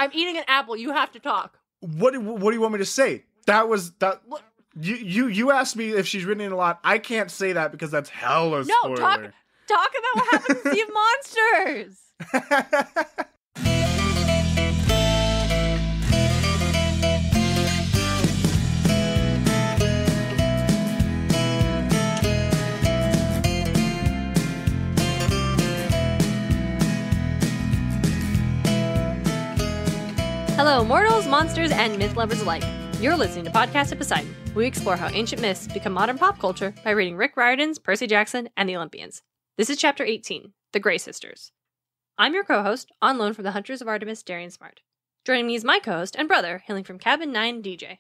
I'm eating an apple. You have to talk. What do you want me to say? You asked me if she's written in a lot. I can't say that because that's hella spoiler. No, talk about what happens in Sea of Monsters. Hello, mortals, monsters, and myth lovers alike. You're listening to Podcast of Poseidon. We explore how ancient myths become modern pop culture by reading Rick Riordan's Percy Jackson and the Olympians. This is Chapter 18, The Grey Sisters. I'm your co-host, on loan from the Hunters of Artemis, Darien Smartt. Joining me is my co-host and brother, hailing from Cabin 9, DJ.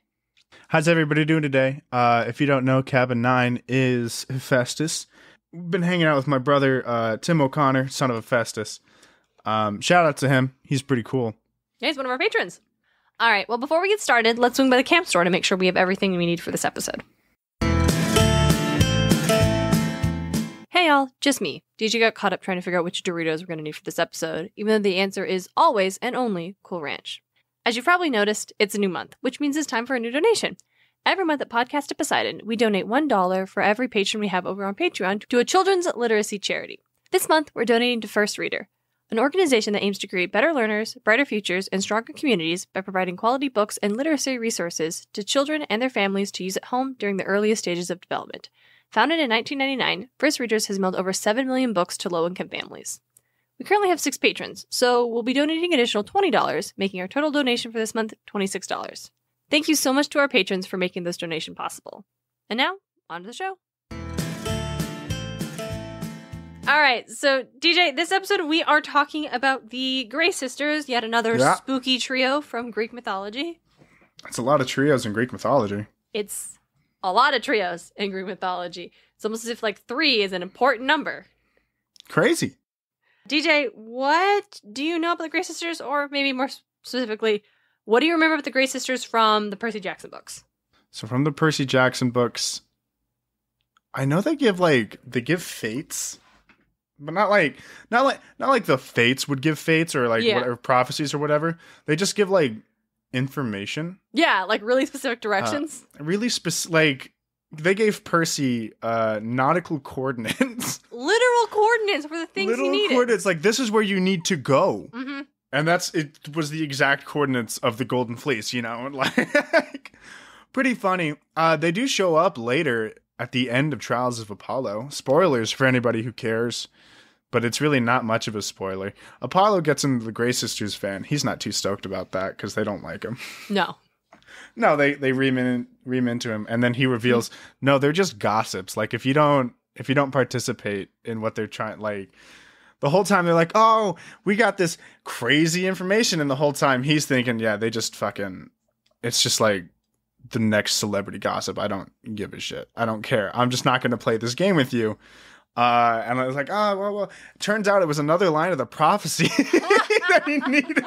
How's everybody doing today? If you don't know, Cabin 9 is Hephaestus. We've been hanging out with my brother, Tim O'Connor, son of Hephaestus. Shout out to him. He's pretty cool. Yeah, he's one of our patrons. All right, well, before we get started, let's swing by the camp store to make sure we have everything we need for this episode. Hey, y'all, just me. DJ got caught up trying to figure out which Doritos we're going to need for this episode, even though the answer is always and only Cool Ranch. As you've probably noticed, it's a new month, which means it's time for a new donation. Every month at Podcast of Poseidon, we donate $1 for every patron we have over on Patreon to a children's literacy charity. This month, we're donating to First Reader, an organization that aims to create better learners, brighter futures, and stronger communities by providing quality books and literacy resources to children and their families to use at home during the earliest stages of development. Founded in 1999, First Readers has mailed over 7 million books to low-income families. We currently have 6 patrons, so we'll be donating an additional $20, making our total donation for this month $26. Thank you so much to our patrons for making this donation possible. And now, on to the show. All right, so DJ, this episode we are talking about the Grey Sisters, yet another spooky trio from Greek mythology. That's a lot of trios in Greek mythology. It's a lot of trios in Greek mythology. It's almost as if 3 is an important number. Crazy. DJ, what do you know about the Grey Sisters, or maybe more specifically, what do you remember about the Grey Sisters from the Percy Jackson books? So from the Percy Jackson books, I know they give fates. But not like the fates would give fates or whatever prophecies or whatever. They just give information. Yeah, really specific directions. Really specific. They gave Percy nautical coordinates. Literal coordinates for the things he needed. Literal coordinates. This is where you need to go. Mm-hmm. And it was the exact coordinates of the Golden Fleece. Pretty funny. They do show up later at the end of Trials of Apollo. Spoilers for anybody who cares. But it's really not much of a spoiler. Apollo gets into the Grey Sisters fan. He's not too stoked about that because they don't like him. No, they ream into him, and then he reveals, no, they're just gossips. If you don't participate in what they're trying, the whole time they're like, oh, we got this crazy information, and the whole time he's thinking, yeah, they just fucking, it's just the next celebrity gossip. I don't give a shit. I don't care. I'm just not going to play this game with you. And I was like, oh, well, turns out it was another line of the prophecy that he needed.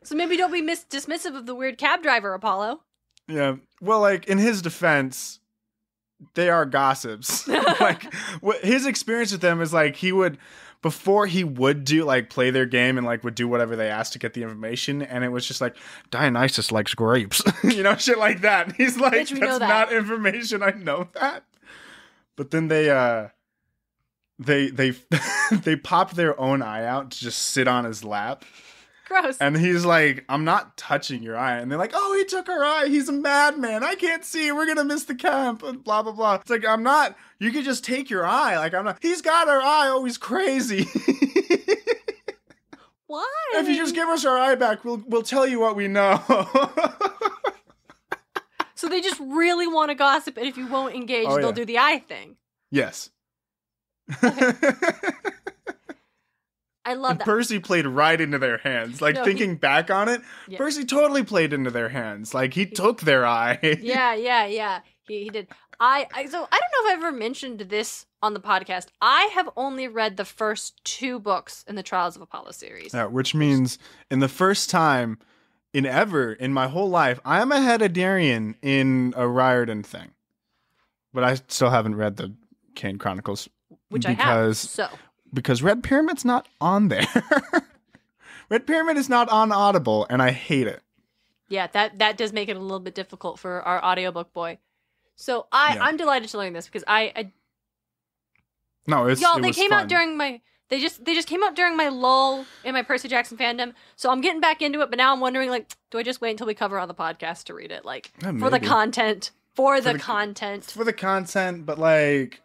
So maybe don't be dismissive of the weird cab driver, Apollo. Yeah. Well, in his defense, they are gossips. His experience with them is he would, before he would do, play their game and, would do whatever they asked to get the information. And it was just Dionysus likes grapes. Shit like that. He's that's not information. I know that. But then they popped their own eye out to just sit on his lap. Gross. And he's like, I'm not touching your eye. And they're like, oh, he took our eye. He's a madman. I can't see. We're going to miss the camp. And blah, blah, blah. It's I'm not. You could just take your eye. I'm not. He's got our eye. Oh, he's crazy. Why? If you just give us our eye back, we'll tell you what we know. So they just really want to gossip. And if you won't engage, they'll do the eye thing. Yes. Okay. I love that. Percy played right into their hands. Thinking back on it, yeah. Percy totally played into their hands. He took their eye. Yeah. He did. So I don't know if I ever mentioned this on the podcast. I have only read the first 2 books in the Trials of Apollo series. Which means in the first time in my whole life, I'm ahead of Darien in a Riordan thing. But I still haven't read the Kane Chronicles. Which I have, so. Because Red Pyramid's not on there. Red Pyramid is not on Audible, and I hate it. Yeah, that does make it a little bit difficult for our audiobook boy. So I'm delighted to learn this because No, y'all, it they was came fun. out during my they just came out during my lull in my Percy Jackson fandom. So I'm getting back into it, but now I'm wondering, like, do I just wait until we cover on the podcast to read it? Like, for the content. For the content. For the content, but like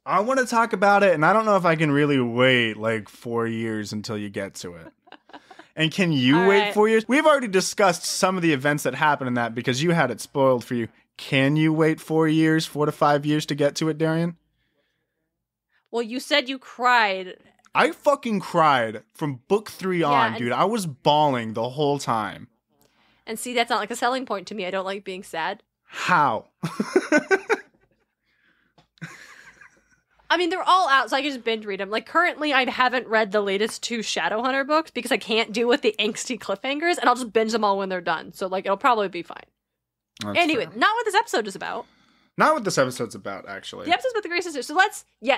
I want to talk about it, and I don't know if I can really wait like 4 years until you get to it. And can you wait 4 years? We've already discussed some of the events that happened in that because you had it spoiled for you. Can you wait 4 years, 4 to 5 years to get to it, Darien? Well, you said you cried. I fucking cried from book 3 on, dude. I was bawling the whole time. And see, that's not like a selling point to me. I don't like being sad. How? I mean, they're all out, so I can just binge read them. Like, currently, I haven't read the latest 2 Shadowhunter books because I can't deal with the angsty cliffhangers, and I'll just binge them all when they're done. So, like, it'll probably be fine. That's anyway, fair. not what this episode is about. Not what this episode's about, actually. The episode's about the Grey Sisters.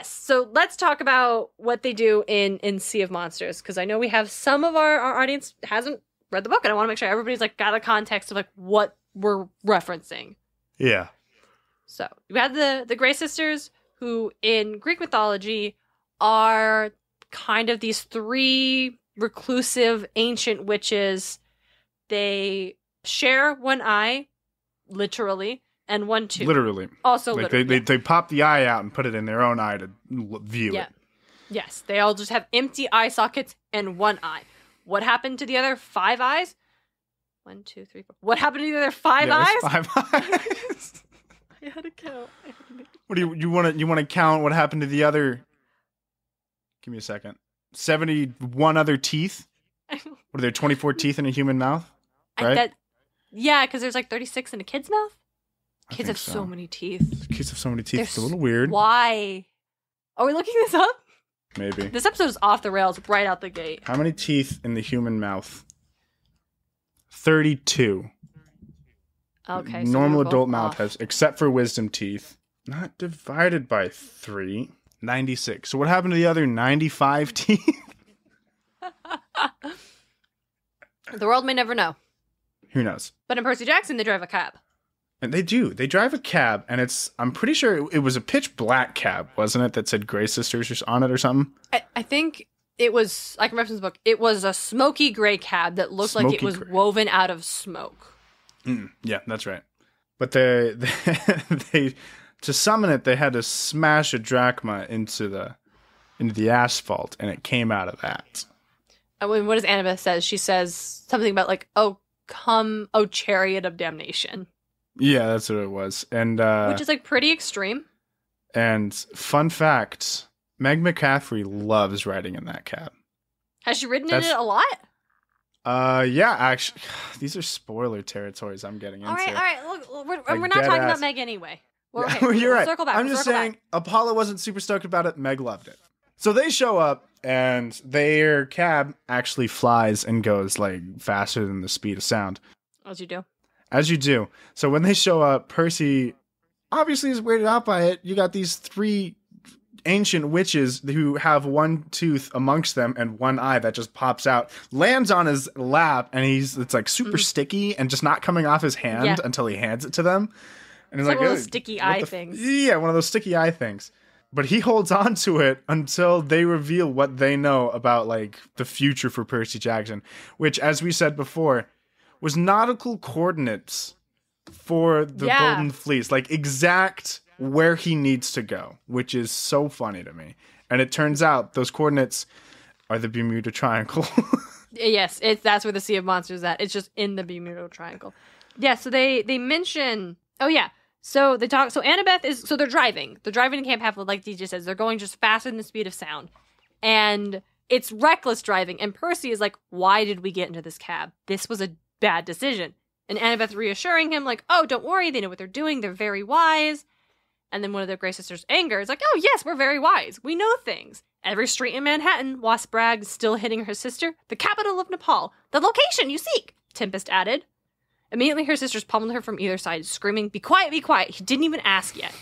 So let's talk about what they do in Sea of Monsters, because I know we have some of our audience hasn't read the book, and I want to make sure everybody's like got a context of like what we're referencing. Yeah. So we have the Grey Sisters, who in Greek mythology are kind of these 3 reclusive ancient witches. They share one eye, literally, and one tooth. Literally. Also like literally. They pop the eye out and put it in their own eye to view it. Yes, they all just have empty eye sockets and one eye. What happened to the other 5 eyes? 1, 2, 3, 4. What happened to the other 5 eyes? 5 eyes. I had to count. What do you want to count? What happened to the other? Give me a second. 71 other teeth. What are there? 24 teeth in a human mouth? Right? Yeah, because there's like 36 in a kid's mouth. Kids have so many teeth. Kids have so many teeth. It's a little weird. Why? Are we looking this up? Maybe. This episode is off the rails right out the gate. How many teeth in the human mouth? 32. Okay. Normal adult mouth has, except for wisdom teeth, not divided by 3. 96. So what happened to the other 95 teeth? The world may never know. Who knows? But in Percy Jackson, they drive a cab. And they do. They drive a cab, and I'm pretty sure it was a pitch black cab, wasn't it? That said Grey Sisters on it or something? I think it was, I can reference the book, it was a smoky gray cab that looked like it was woven out of smoke. Yeah, that's right. But they to summon it, they had to smash a drachma into the asphalt, and it came out of that. And what does Annabeth says? She says something about like, "Oh, come, oh chariot of damnation." Yeah, that's what it was, and which is like pretty extreme. And fun fact: Meg McCaffrey loves riding in that cab. Has she ridden in it a lot? Yeah, actually, these are spoiler territories I'm getting into. All right. Look, we're not talking about Meg anyway. You're right. Circle back. I'm just saying, Apollo wasn't super stoked about it. Meg loved it. So they show up, and their cab actually flies and goes like faster than the speed of sound. As you do. As you do. So when they show up, Percy obviously is weirded out by it. You got these 3 ancient witches who have one tooth amongst them and one eye that just pops out, lands on his lap, and it's like super sticky and just not coming off his hand until he hands it to them. And it's like one of those sticky eye things. Yeah, one of those sticky eye things. But he holds on to it until they reveal what they know about like the future for Percy Jackson, which, as we said before, was nautical coordinates for the Golden Fleece, like exact where he needs to go, which is so funny to me. And it turns out those coordinates are the Bermuda Triangle. Yes, that's where the Sea of Monsters is at. It's just in the Bermuda Triangle. Yeah, so they mention, so they talk, so Annabeth they're driving. They're driving in Camp Half-Blood, like DJ says. They're going just faster than the speed of sound. And it's reckless driving. And Percy is like, why did we get into this cab? This was a bad decision. And Annabeth reassuring him, like, oh, don't worry, they know what they're doing. They're very wise. And then one of the Grey Sisters' anger is like, oh, yes, we're very wise. We know things. Every street in Manhattan, Wasp brags, still hitting her sister. The capital of Nepal. The location you seek, Tempest added. Immediately, her sisters pummeled her from either side, screaming, be quiet, be quiet. He didn't even ask yet.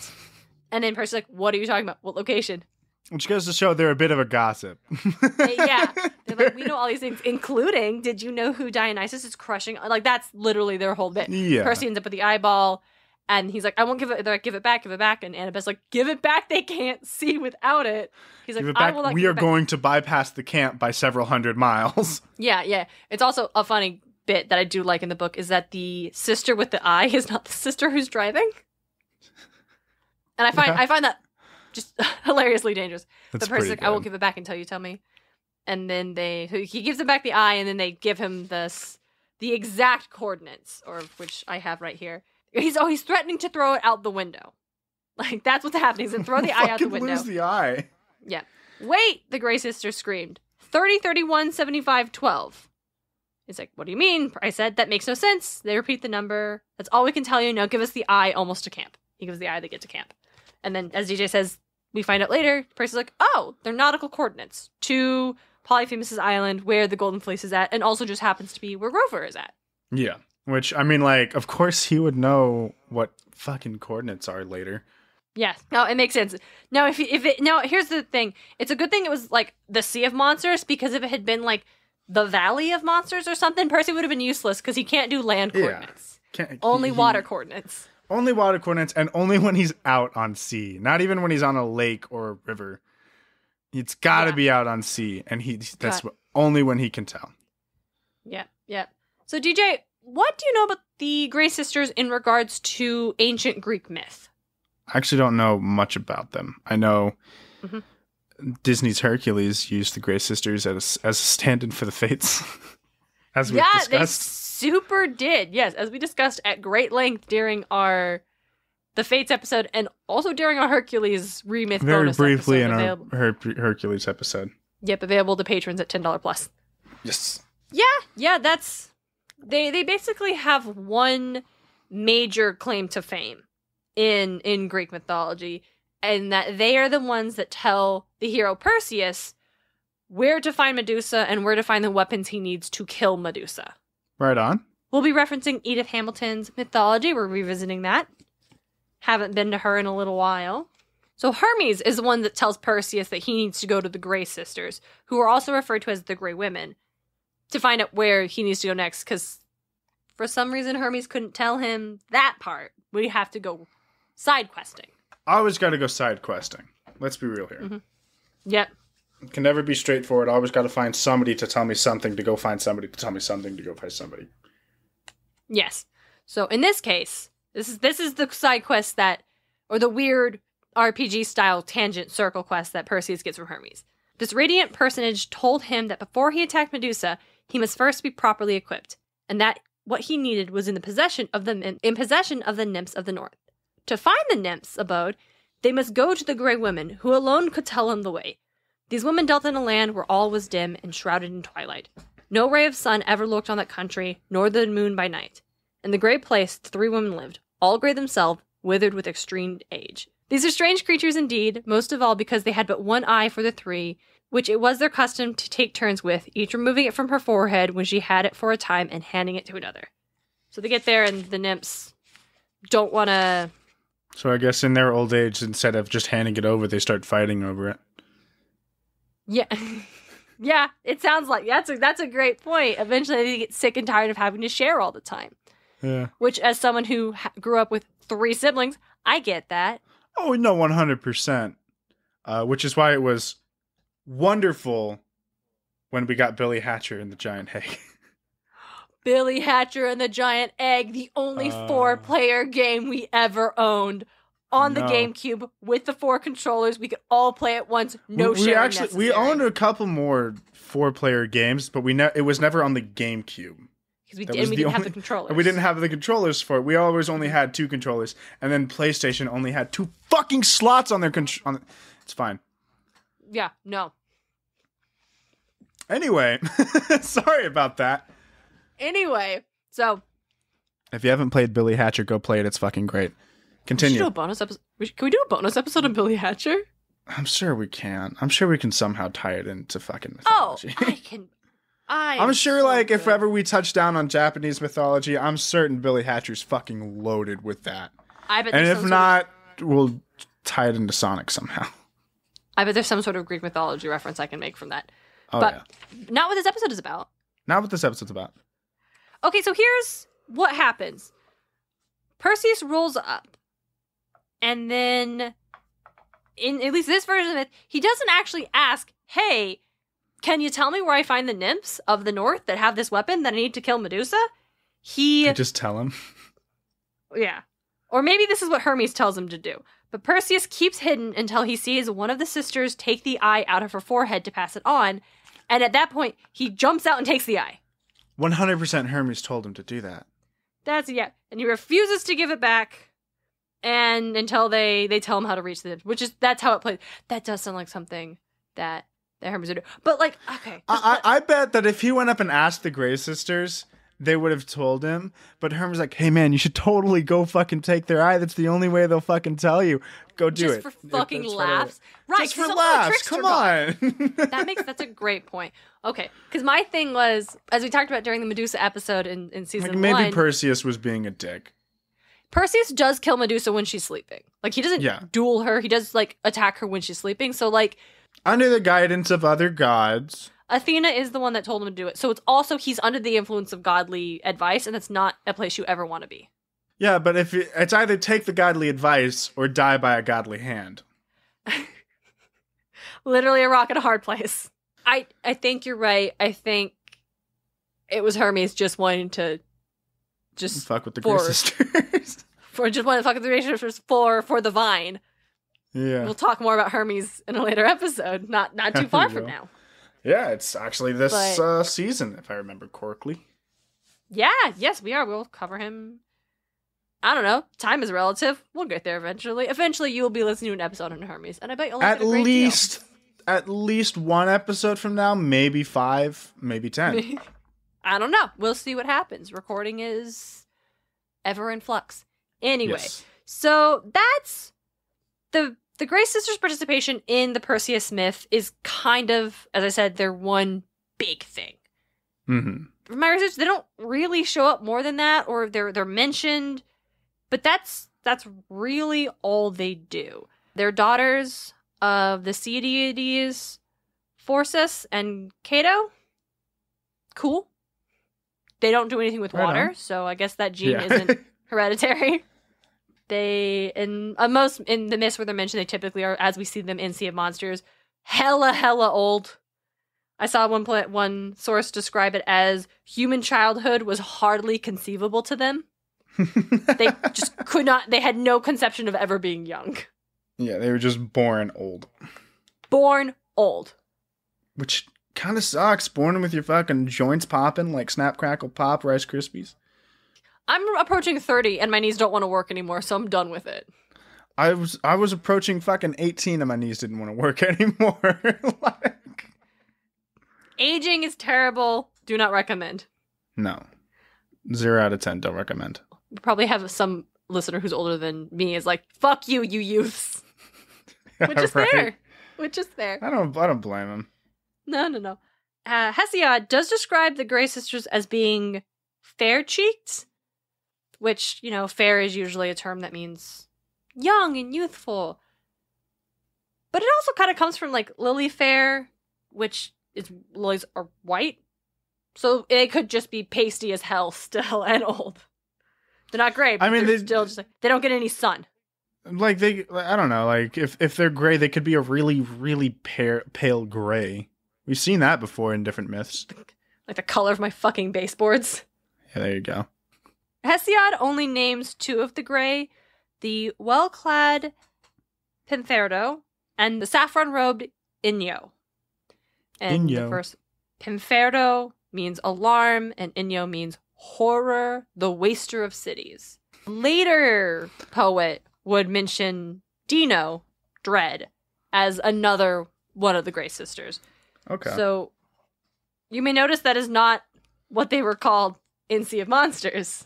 And then Percy's like, what are you talking about? What location? Which goes to show they're a bit of a gossip. They're They're like, we know all these things, including, did you know who Dionysus is crushing? Like, that's literally their whole bit. Yeah. Percy ends up with the eyeball, and he's like, I won't give it. They're like, give it back. And Annabeth's like, give it back. They can't see without it. He's like, I will not we give are it back. going to bypass the camp by several hundred miles. Yeah. It's also a funny bit that I do like in the book is that the sister with the eye is not the sister who's driving. And I find that just hilariously dangerous. That's the person's like, pretty I won't good. give it back until you tell me. And then he gives them back the eye, and then they give him the exact coordinates, or which I have right here. He's threatening to throw it out the window. Like, that's what's happening. He's going to throw the eye out the window. Lose the eye. Yeah. Wait, the Grey Sister screamed. 30, 31, 75, 12. He's like, what do you mean? I said, that makes no sense. They repeat the number. That's all we can tell you. Now give us the eye almost to camp. He gives the eye, they get to camp. And then, as DJ says, we find out later, Percy's like, oh, they're nautical coordinates to Polyphemus' island, where the Golden Fleece is at, and also just happens to be where Grover is at. Yeah. Which, I mean, like, of course he would know what fucking coordinates are later. Yes. No, it makes sense. Now, here's the thing. It's a good thing it was, like, the Sea of Monsters, because if it had been, like, the Valley of Monsters or something, Percy would have been useless, because he can't do land coordinates. Only water coordinates. Only water coordinates, and only when he's out on sea. Not even when he's on a lake or a river. It's got to be out on sea, and only when he can tell. Yeah. So, DJ, what do you know about the Grey Sisters in regards to ancient Greek myth? I actually don't know much about them. I know Disney's Hercules used the Grey Sisters as a stand-in for the Fates, as we discussed. They super did. Yes, as we discussed at great length during the Fates episode, and also during our Hercules remyth very bonus briefly episode in our Hercules episode. Yep, available to patrons at $10 plus. Yes. Yeah, that's they basically have one major claim to fame in Greek mythology, and that they are the ones that tell the hero Perseus where to find Medusa and where to find the weapons he needs to kill Medusa. Right on. We'll be referencing Edith Hamilton's Mythology. We're revisiting that. Haven't been to her in a little while. So Hermes is the one that tells Perseus that he needs to go to the Grey Sisters, who are also referred to as the Grey Women, to find out where he needs to go next, because for some reason Hermes couldn't tell him that part. We have to go side questing. Always got to go side questing. Let's be real here. Mm-hmm. Yep. It can never be straightforward. Always got to find somebody to tell me something to go find somebody to tell me something to go find somebody. Yes. So in this case, this is the side quest or the weird RPG style tangent circle quest that Perseus gets from Hermes. This radiant personage told him that before he attacked Medusa, he must first be properly equipped, and that what he needed was in possession of the nymphs of the north. To find the nymphs' abode, they must go to the Grey Women, who alone could tell him the way. These women dwelt in a land where all was dim and shrouded in twilight. No ray of sun ever looked on that country, nor the moon by night. In the grey place, the three women lived, all grey themselves, withered with extreme age. These are strange creatures indeed, most of all because they had but one eye for the three, which it was their custom to take turns with, each removing it from her forehead when she had it for a time and handing it to another. So they get there and the nymphs don't want to... So I guess in their old age, instead of just handing it over, they start fighting over it. Yeah. Yeah, it sounds like that's a great point. Eventually they get sick and tired of having to share all the time. Yeah. Which, as someone who grew up with 3 siblings, I get that. Oh, no, 100%. Which is why it was wonderful when we got Billy Hatcher and the Giant Egg. Billy Hatcher and the Giant Egg, the only 4-player game we ever owned. On the GameCube with the 4 controllers, we could all play at once. No sharing necessary. We owned a couple more 4-player games, but it was never on the GameCube. Because we didn't have the controllers. We didn't have the controllers for it. We always only had 2 controllers, and then PlayStation only had 2 fucking slots on their control. It's fine. Yeah, no. Anyway, sorry about that. Anyway, so if you haven't played Billy Hatcher, go play it. It's fucking great. Continue. We should do a bonus episode. Can we do a bonus episode on Billy Hatcher? I'm sure we can. I'm sure we can somehow tie it into fucking mythology. Oh, I can. I'm sure, so like, good. If ever we touch down on Japanese mythology, I'm certain Billy Hatcher's fucking loaded with that. I bet. And if not, we'll tie it into Sonic somehow. I bet there's some sort of Greek mythology reference I can make from that. Oh, but yeah. not what this episode is about. Not what this episode's about. Okay, so here's what happens. Perseus rolls up, and then, in at least this version of the myth, he doesn't actually ask, hey, can you tell me where I find the nymphs of the north that have this weapon that I need to kill Medusa? They just tell him. Yeah. Or maybe this is what Hermes tells him to do. But Perseus keeps hidden until he sees one of the sisters take the eye out of her forehead to pass it on, and at that point, he jumps out and takes the eye. 100% Hermes told him to do that. Yeah. And he refuses to give it back, and until they tell him how to reach the nymphs, that's how it plays. That does sound like something that Hermes would do. But, like, okay. I bet that if he went up and asked the Grey sisters, they would have told him. But Hermes like, hey, man, you should totally go fucking take their eye. That's the only way they'll fucking tell you. Go do it. Just for fucking laughs? Right. Just for laughs. Come on. That's a great point. Okay. Because my thing was, as we talked about during the Medusa episode in season like maybe 1. Perseus was being a dick. Perseus does kill Medusa when she's sleeping. Like, he doesn't duel her. He does, like, attack her when she's sleeping. So, like, under the guidance of other gods. Athena is the one that told him to do it. So it's also, he's under the influence of godly advice, and that's not a place you ever want to be. Yeah, but if it's either take the godly advice or die by a godly hand. Literally a rock and a hard place. I think you're right. I think it was Hermes just wanting to just fuck with the Grey sisters. For just wanting to fuck with the Grey sisters for the vine. Yeah. We'll talk more about Hermes in a later episode. Not too far from now. Yeah, it's actually this season, if I remember correctly. Yeah, yes, we are. We'll cover him. I don't know. Time is relative. We'll get there eventually. Eventually, you will be listening to an episode on Hermes, and I bet you'll like it a great deal. At least one episode from now, maybe 5, maybe 10. I don't know. We'll see what happens. Recording is ever in flux. Anyway, so that's the Grey Sisters' participation in the Perseus myth is kind of, as I said, their one big thing. Mm-hmm. From my research, they don't really show up more than that, or they're mentioned, but that's really all they do. They're daughters of the sea deities Phorcys and Cato. Cool. They don't do anything with water, so I guess that gene isn't hereditary. They, in the myths where they're mentioned, they typically are, as we see them in Sea of Monsters, hella old. I saw one source describe it as human childhood was hardly conceivable to them. They just could not, they had no conception of ever being young. Yeah, they were just born old. Born old. Which kind of sucks, born with your fucking joints popping like Snap, Crackle, Pop, Rice Krispies. I'm approaching 30 and my knees don't want to work anymore, so I'm done with it. I was approaching fucking 18 and my knees didn't want to work anymore. Aging is terrible. Do not recommend. No. 0 out of 10, don't recommend. We probably have some listener who's older than me is like, fuck you, you youths. Which is fair. Which is fair. I don't blame him. No. Hesiod does describe the Grey Sisters as being fair-cheeked, which, fair is usually a term that means young and youthful. But it also kind of comes from, like, lily fair, which is lilies are white. So it could just be pasty as hell still and old. They're not gray, but they're still just like, they don't get any sun. Like, I don't know, like, if they're gray, they could be a really, really pale gray. We've seen that before in different myths. Like the color of my fucking baseboards. Yeah, there you go. Hesiod only names 2 of the gray, the well-clad Pimferdo and the saffron-robed Inyo. And the first Pimferdo means alarm, and Inyo means horror, the waster of cities. Later poet would mention Dino, Dread, as another one of the Grey Sisters. Okay. So you may notice that is not what they were called in Sea of Monsters.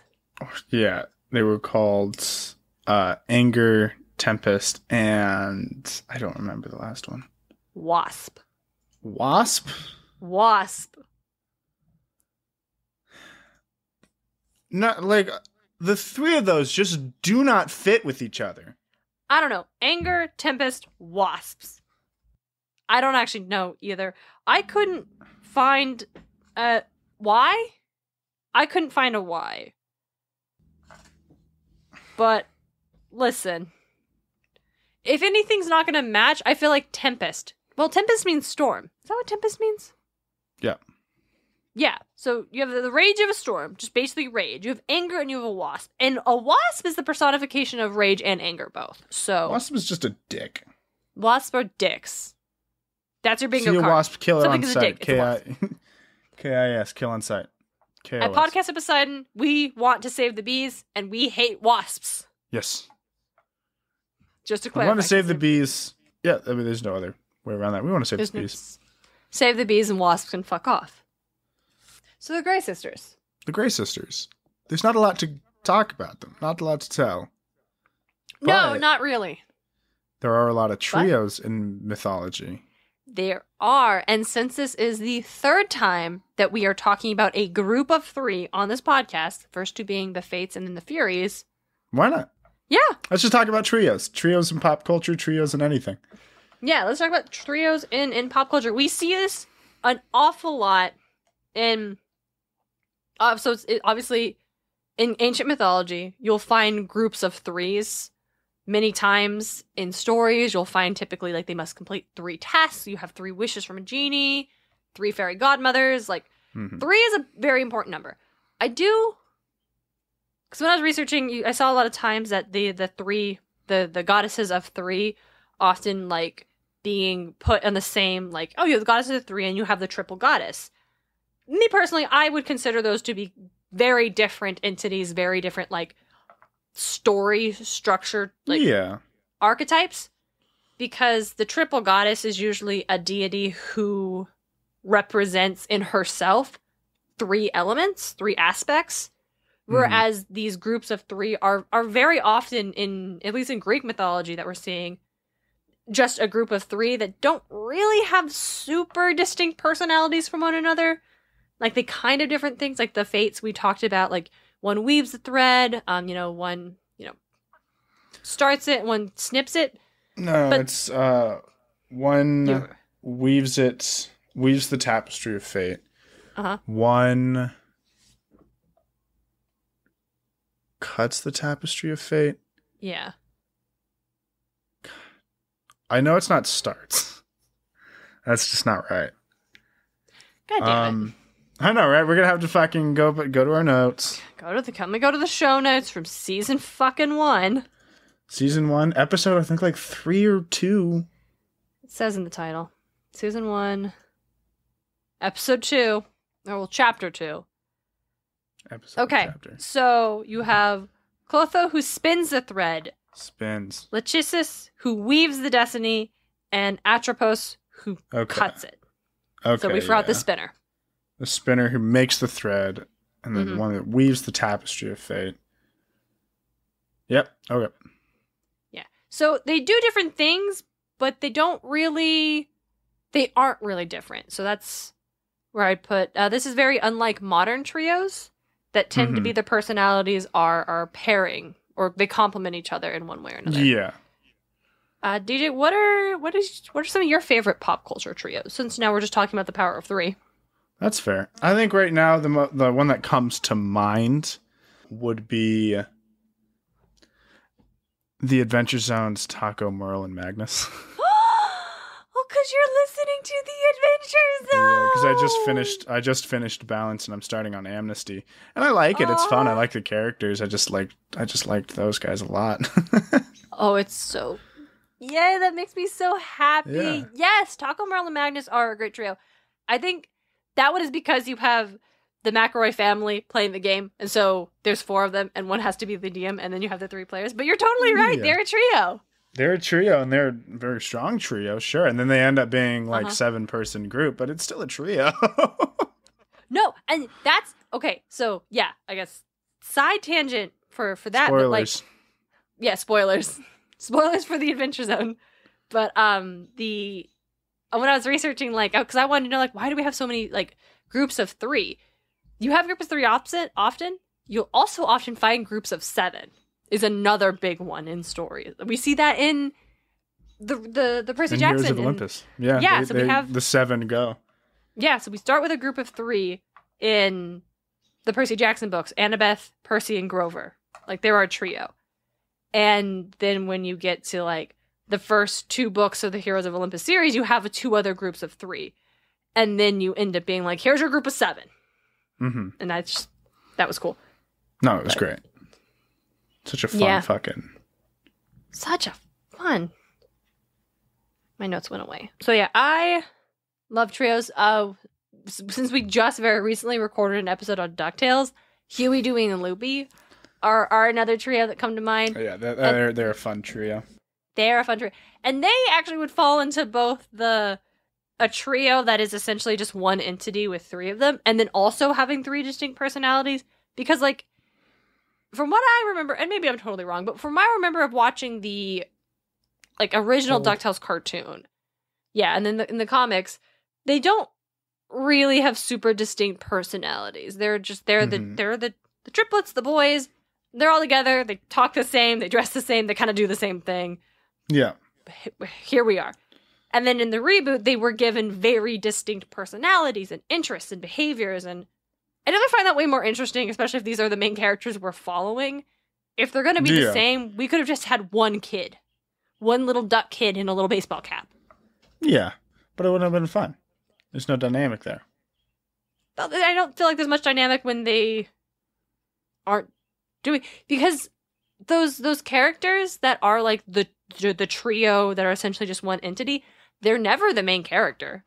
Yeah, they were called Anger, Tempest, and I don't remember the last one. Wasp. Wasp? Wasp. Not like the 3 of those just do not fit with each other. I don't know. Anger, Tempest, Wasps. I don't actually know either. I couldn't find why. I couldn't find a why. But listen, if anything's not going to match, I feel like tempest. Well, tempest means storm. Is that what tempest means? Yeah. Yeah. So you have the rage of a storm, just basically rage. You have anger and you have a wasp. And a wasp is the personification of rage and anger both. So Wasp is just a dick. Wasps are dicks. That's your bingo See a card. wasp, kill it on Something's a sight. dick, it's a wasp. K-I-S, kill on sight. KOS. At Podcast of Poseidon, we want to save the bees, and we hate wasps. Yes. Just to We clarify. want to save the bees. Yeah, I mean, there's no other way around that. We want to save the bees. Save the bees and wasps can fuck off. So the Grey Sisters. The Grey Sisters. There's not a lot to talk about them. Not a lot to tell. No, But not really. there are a lot of trios in mythology. There are. And since this is the third time that we are talking about a group of 3 on this podcast, the first 2 being the Fates and then the Furies. Why not? Yeah. Let's just talk about trios. Trios in pop culture, trios in anything. Yeah, let's talk about trios in pop culture. We see this an awful lot in... obviously, in ancient mythology, you'll find groups of 3s. Many times in stories, you'll find typically like they must complete 3 tasks. You have 3 wishes from a genie, 3 fairy godmothers. Like 3 is a very important number. I do, because when I was researching, I saw a lot of times that the goddesses of 3 often like being put on the same, like, oh, you have the goddesses of 3 and you have the triple goddess. Me personally, I would consider those to be very different entities, very different like story structure, like archetypes, because the triple goddess is usually a deity who represents in herself 3 elements, 3 aspects, whereas these groups of 3 are very often, in at least in Greek mythology that we're seeing, just a group of 3 that don't really have super distinct personalities from one another. Like they kind of different things, like the Fates we talked about, like one weaves the thread, one, starts it, one snips it. No, but it's one weaves the tapestry of fate. One cuts the tapestry of fate. Yeah. I know it's not starts. That's just not right. God damn it. I know, right? We're gonna have to fucking go to our notes. Go to the show notes from season fucking 1. Season 1, episode I think like 3 or 2. It says in the title. Season 1, episode 2, chapter 2. Chapter. So you have Clotho who spins the thread. Lachesis who weaves the destiny, and Atropos who cuts it. Okay. So we forgot the spinner. The spinner who makes the thread, and then the one that weaves the tapestry of fate. Yep. Okay. Yeah. So they do different things, but they aren't really different. So that's where I'd put, this is very unlike modern trios that tend to be the personalities are pairing, or they complement each other in one way or another. Yeah. DJ, what are some of your favorite pop culture trios? Since now we're just talking about the power of 3. That's fair. I think right now the one that comes to mind would be the Adventure Zone's Taco, Merle, and Magnus. Oh, because you're listening to the Adventure Zone. Yeah, because I just finished Balance and I'm starting on Amnesty, and I like it. It's fun. I like the characters. I just liked those guys a lot. Oh, it's so. Yeah, that makes me so happy. Yeah. Yes, Taco, Merle, and Magnus are a great trio. I think that one is because you have the McElroy family playing the game, and so there's 4 of them, and one has to be the DM, and then you have the 3 players. But you're totally right. Yeah. They're a trio. They're a trio, and they're a very strong trio, sure. And then they end up being like 7-person group, but it's still a trio. No, and that's okay. So yeah, I guess side tangent for that. Spoilers. But like, spoilers. Spoilers for the Adventure Zone. But when I was researching, like, because I wanted to know, like, why do we have so many like groups of 3? You have groups of 3 often. You'll also often find groups of 7 is another big one in stories. We see that in the Percy and Jackson Heroes of Olympus. Yeah, yeah. So we have the 7 go. Yeah, so we start with a group of 3 in the Percy Jackson books: Annabeth, Percy, and Grover. Like, they're our trio. And then when you get to like the first 2 books of the Heroes of Olympus series, you have 2 other groups of 3, and then you end up being like, here's your group of 7. Mm-hmm. And that was cool. No, it was great. Such a fun Such a fun. My notes went away. So yeah, I love trios. Since we just very recently recorded an episode on DuckTales, Huey, Dewey, and Loopy are another trio that come to mind. Oh, yeah, they're a fun trio. They're a fun trio. And they actually would fall into both a trio that is essentially just one entity with 3 of them, and then also having 3 distinct personalities. Because, like, from what I remember, and maybe I'm totally wrong, but from what I remember of watching the, like, original DuckTales cartoon, yeah, and then in the comics, they don't really have super distinct personalities. They're the triplets, the boys. They're all together. They talk the same. They dress the same. They kind of do the same thing. Yeah. Here we are. And then in the reboot, they were given very distinct personalities and interests and behaviors. And I never find that way more interesting, especially if these are the main characters we're following. If they're going to be the same, we could have just had one kid. One little duck kid in a little baseball cap. Yeah, but it wouldn't have been fun. There's no dynamic there. I don't feel like there's much dynamic when they aren't doing, because those characters that are like the trio that are essentially just one entity, they're never the main character.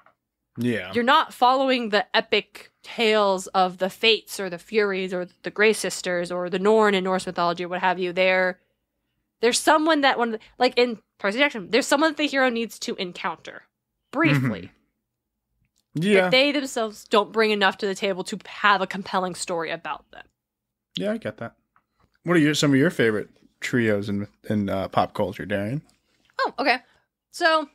Yeah. You're not following the epic tales of the Fates or the Furies or the Grey Sisters or the Norn in Norse mythology or what have you. There's someone that like in Percy Jackson, there's someone that the hero needs to encounter briefly. Mm-hmm. Yeah. But they themselves don't bring enough to the table to have a compelling story about them. Yeah, I get that. What are some of your favorite trios in pop culture, Darien? Oh, okay. So,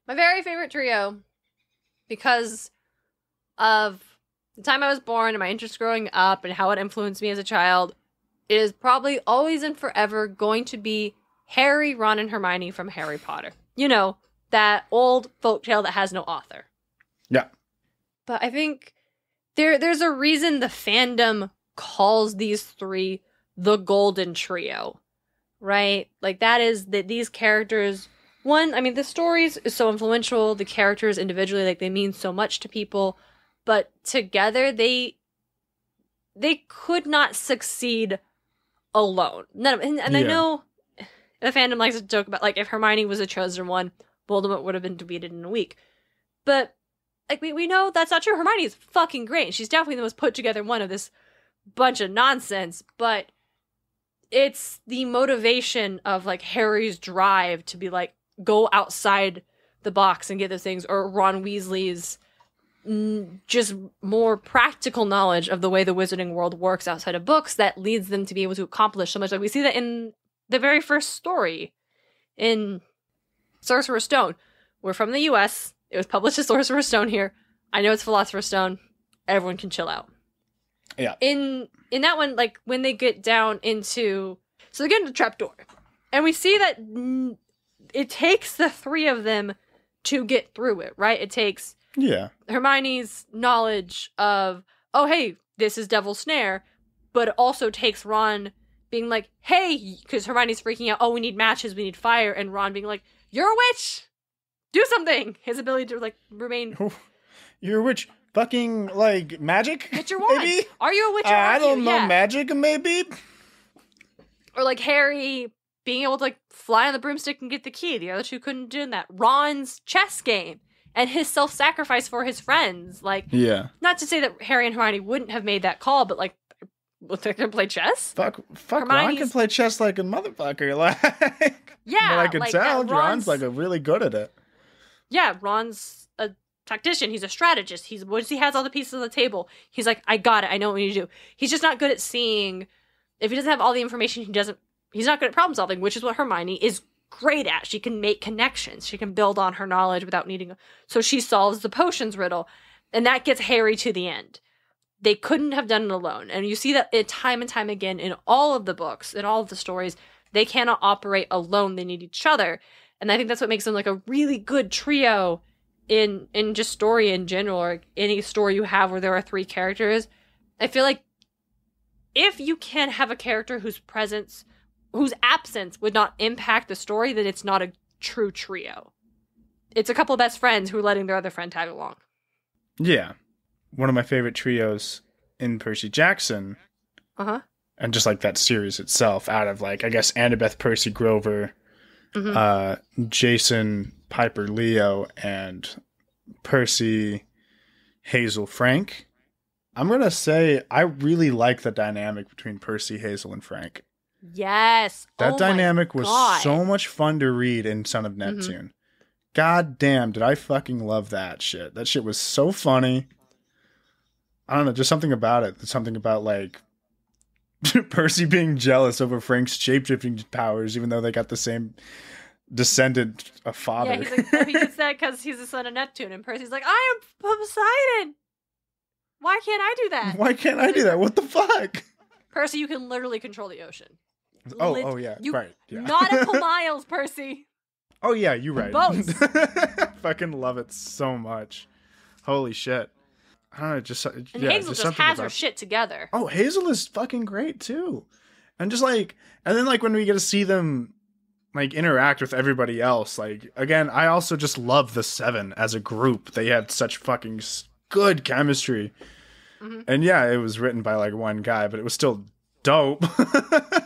my very favorite trio, because of the time I was born and my interest growing up and how it influenced me as a child, is probably always and forever going to be Harry, Ron, and Hermione from Harry Potter. You know, that old folktale that has no author. Yeah. But I think there's a reason the fandom calls these 3 the Golden Trio, right? Like, that is that these characters, one, I mean, the stories is so influential, the characters individually, like, they mean so much to people, but together they could not succeed alone. And I know the fandom likes to joke about, like, if Hermione was a chosen one, Voldemort would have been defeated in a week. But, like, we know that's not true. Hermione is fucking great. She's definitely the most put together one of this bunch of nonsense, but it's the motivation of, like, Harry's drive to be, like, go outside the box and get those things, or Ron Weasley's just more practical knowledge of the way the wizarding world works outside of books that leads them to be able to accomplish so much. Like, we see that in the very first story in Sorcerer's Stone. We're from the US. It was published as Sorcerer's Stone here. I know it's Philosopher's Stone. Everyone can chill out. Yeah. In that one, like, when they get down into... So they get into the trapdoor. And we see that it takes the 3 of them to get through it, right? It takes Hermione's knowledge of, oh, hey, this is Devil's Snare. But it also takes Ron being like, hey, because Hermione's freaking out, oh, we need matches, we need fire. And Ron being like, you're a witch! Do something! His ability to, like, remain... Oh, you're a witch. Fucking, like, magic? Get your wand. Maybe? Are you a witch or I aren't don't you? know, Yeah. magic, maybe? Or, like, Harry being able to, like, fly on the broomstick and get the key. The other 2 couldn't do that. Ron's chess game and his self-sacrifice for his friends. Like, not to say that Harry and Hermione wouldn't have made that call, but, like, they're gonna play chess? Fuck, Ron can play chess like a motherfucker. Like, yeah, but I can like tell Ron's like really good at it. Yeah, Ron's a tactician. He's a strategist. Once he has all the pieces on the table, he's like, I got it. I know what we need to do. He's just not good at seeing. If he doesn't have all the information, he's not good at problem solving, which is what Hermione is great at. She can make connections. She can build on her knowledge without needing. So she solves the potions riddle, and that gets Harry to the end. They couldn't have done it alone. And you see that time and time again in all of the books, in all of the stories. They cannot operate alone. They need each other. And I think that's what makes them like a really good trio in just story in general, or any story you have where there are 3 characters. I feel like if you can have a character whose absence would not impact the story, then it's not a true trio. It's a couple of best friends who are letting their other friend tag along. Yeah. One of my favorite trios in Percy Jackson. Uh-huh. And just like that series itself, out of like, I guess, Annabeth, Percy, Grover, Jason, Piper, Leo, and Percy, Hazel, Frank. I'm going to say I really like the dynamic between Percy, Hazel, and Frank. Yes. That dynamic was so much fun to read in Son of Neptune. God damn, did I fucking love that shit. That shit was so funny. I don't know, just something about it. Something about like Percy being jealous over Frank's shapeshifting powers, even though they got the same descendant of father. Yeah, he's like, he gets that because he's the son of Neptune, and Percy's like, I am Poseidon. Why can't I do that? Why can't I do that? What the fuck? Percy, you can literally control the ocean. Oh yeah, right. Yeah. Nautical miles, Percy. Oh yeah, you're right. Boats. Fucking love it so much. Holy shit. I don't know, just and Hazel just has her shit together. Oh, Hazel is fucking great too. And just like, and then like when we get to see them like interact with everybody else, like again, I also just love the 7 as a group. They had such fucking good chemistry. And yeah, it was written by like one guy, but it was still dope.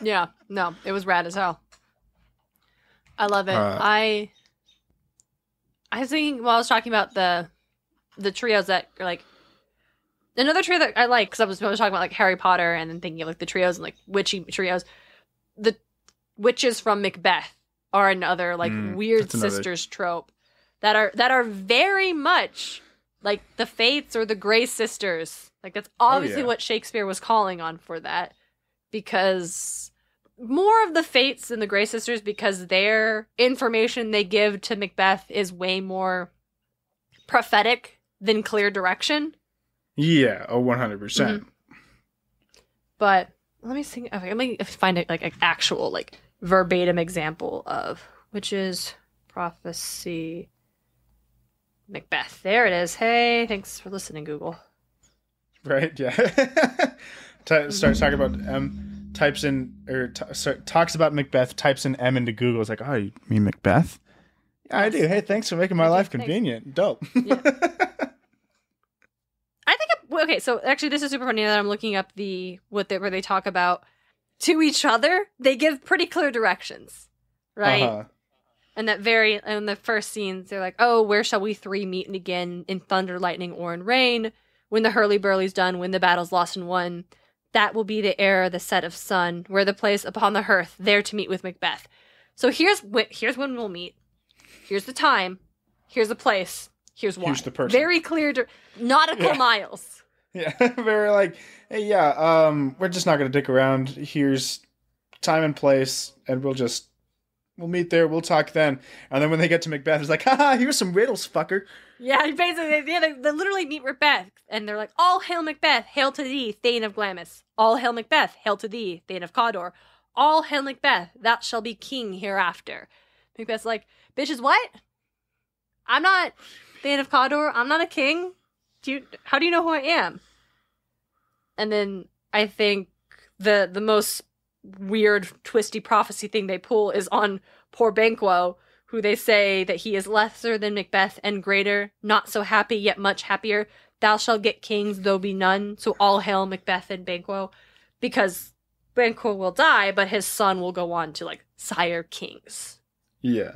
Yeah, no, it was rad as hell. I love it. I was thinking while I was talking about the trios that are like, another trio that I like, because I was talking about like Harry Potter and then thinking of like the trios and like witchy trios. The witches from Macbeth are another like weird sisters trope that are very much like the Fates or the Grey Sisters. Like that's obviously what Shakespeare was calling on for that, because more of the Fates than the Grey Sisters, because their information they give to Macbeth is way more prophetic than clear direction. Yeah, 100%. But let me think. Okay, let me find it like an actual like verbatim example of witches prophecy Macbeth. There it is. Hey, thanks for listening, Google. Right? Yeah. Starts talking about types in or talks about Macbeth. Types in M into Google. It's like, oh, you mean Macbeth? Yeah, I do. Hey, thanks for making my life convenient. Dope. Yeah. I think okay. So actually, this is super funny that I'm looking up where they talk about to each other. They give pretty clear directions, right? And in the first scenes, they're like, "Oh, where shall we 3 meet again in thunder, lightning, or in rain? When the hurly-burly's done, when the battle's lost and won, that will be the era, the set of sun, where the place upon the hearth, there to meet with Macbeth." So here's when we'll meet. Here's the time. Here's the place. Here's why. Here's the person. Very clear nautical miles. Yeah, very like, hey, yeah, we're just not gonna dick around. Here's time and place, and we'll meet there. We'll talk then. And then when they get to Macbeth, it's like, haha, here's some riddles, fucker. Yeah, basically, they literally meet Macbeth, and they're like, all hail Macbeth, hail to thee, Thane of Glamis. All hail Macbeth, hail to thee, Thane of Cawdor. All hail Macbeth, thou shalt be king hereafter. Macbeth's like, bitches, what? I'm not Thane of Cawdor. I'm not a king. How do you know who I am? And then I think the most weird, twisty prophecy thing they pull is on poor Banquo, who they say that he is lesser than Macbeth and greater, not so happy yet much happier. Thou shalt get kings, though be none. So all hail Macbeth and Banquo, because Banquo will die, but his son will go on to like sire kings. Yeah.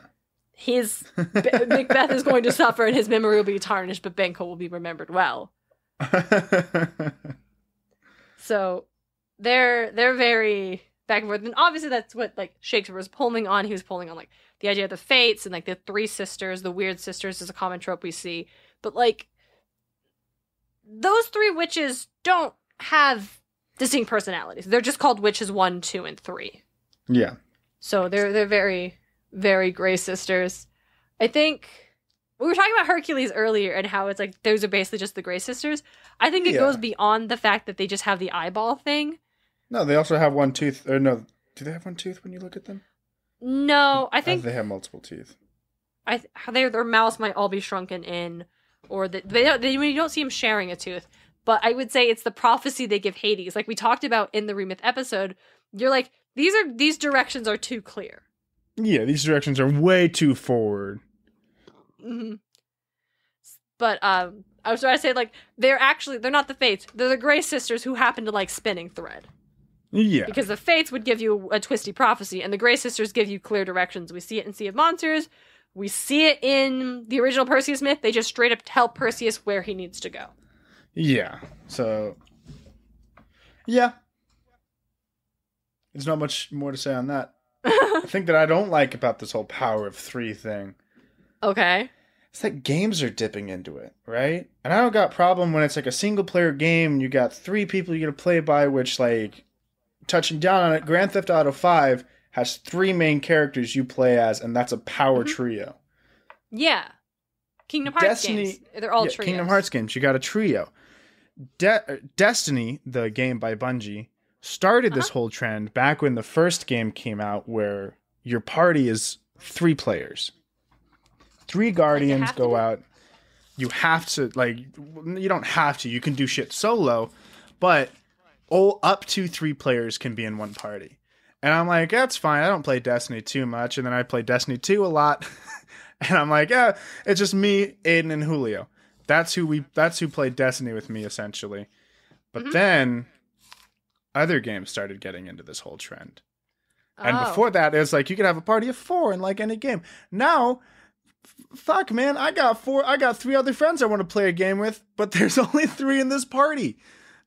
Macbeth is going to suffer and his memory will be tarnished, but Banquo will be remembered well. So they're very back and forth. And obviously that's what like Shakespeare was pulling on. He was pulling on like the idea of the Fates and like the 3 sisters, the weird sisters is a common trope we see. But like those 3 witches don't have distinct personalities. They're just called witches 1, 2, and 3. Yeah. So they're very, very Grey sisters. I think we were talking about Hercules earlier and how it's like those are basically just the Grey sisters. I think it goes beyond the fact that they just have the eyeball thing. No, they also have 1 tooth, or no, Do they have one tooth when you look at them? No, I think they have multiple teeth. Their mouths might all be shrunken in, or you don't see them sharing a tooth. But I would say it's the prophecy they give Hades. Like we talked about in the Remyth episode, you're like, these directions are too clear. Yeah, these directions are way too forward. Mm-hmm. But I was trying to say, like, they're not the Fates. They're the Grey Sisters who happen to like spinning thread. Yeah. Because the Fates would give you a twisty prophecy, and the Grey Sisters give you clear directions. We see it in Sea of Monsters. We see it in the original Perseus myth. They just straight up tell Perseus where he needs to go. Yeah. So, yeah. There's not much more to say on that. The thing that I don't like about this whole power of 3 thing. Okay. It's that games are dipping into it, right? And I don't got problem when it's like a single player game, you got 3 people you're going to play by, which like, touching down on it, Grand Theft Auto 5 has 3 main characters you play as, and that's a power trio. Yeah. Kingdom Hearts games. They're all trios. Kingdom Hearts games, you got a trio. Destiny, the game by Bungie, started this whole trend back when the first game came out where your party is 3 players. 3 guardians go out. You have to, like, you don't have to. You can do shit solo, but up to 3 players can be in one party. And I'm like, that's fine. I don't play Destiny too much. And then I play Destiny 2 a lot. And I'm like, yeah, it's just me, Aiden, and Julio. That's who played Destiny with me, essentially. But then other games started getting into this whole trend. And before that, it was like you could have a party of 4 in like any game. Now, fuck, man, I got 3 other friends I want to play a game with, but there's only 3 in this party.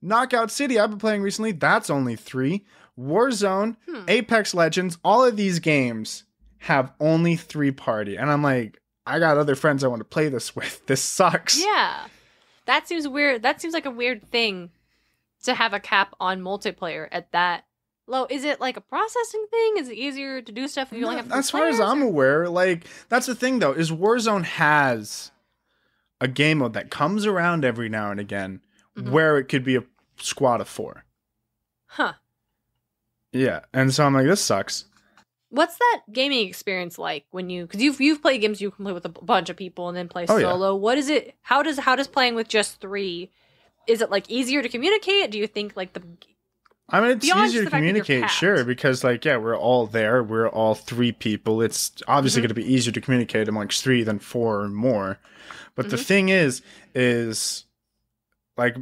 Knockout City, I've been playing recently, that's only 3. Warzone, Apex Legends, all of these games have only 3 party. And I'm like, I got other friends I want to play this with. This sucks. Yeah. That seems weird. That seems like a weird thing to have a cap on multiplayer at that low. Is it like a processing thing? Is it easier to do stuff if you only have 3 As far as I'm aware, like, that's the thing, though, is Warzone has a game mode that comes around every now and again where it could be a squad of 4. Huh. Yeah, and so I'm like, this sucks. What's that gaming experience like when because you've played games you can play with a bunch of people and then play solo? Yeah. What is it? How does playing with just 3? Is it like easier to communicate? Do you think like I mean, it's easier to communicate, sure, because like, yeah, we're all there. We're all 3 people. It's obviously going to be easier to communicate amongst 3 than 4 or more. But the thing is like,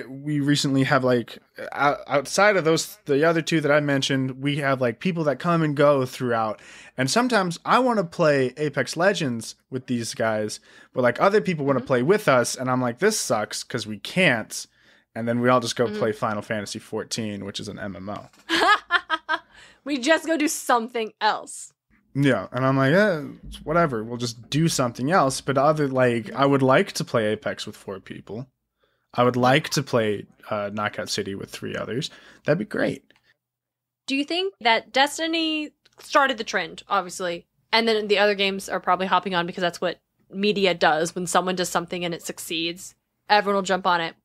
we recently have like outside of the other 2 that I mentioned, we have like people that come and go throughout. And sometimes I want to play Apex Legends with these guys, but like other people want to play with us. And I'm like, this sucks because we can't. And then we all just go play Final Fantasy 14, which is an MMO. We just go do something else. Yeah. And I'm like, whatever. We'll just do something else. But I would like to play Apex with 4 people. I would like to play Knockout City with 3 others. That'd be great. Do you think that Destiny started the trend, obviously, and then the other games are probably hopping on because that's what media does. When someone does something and it succeeds, everyone will jump on it.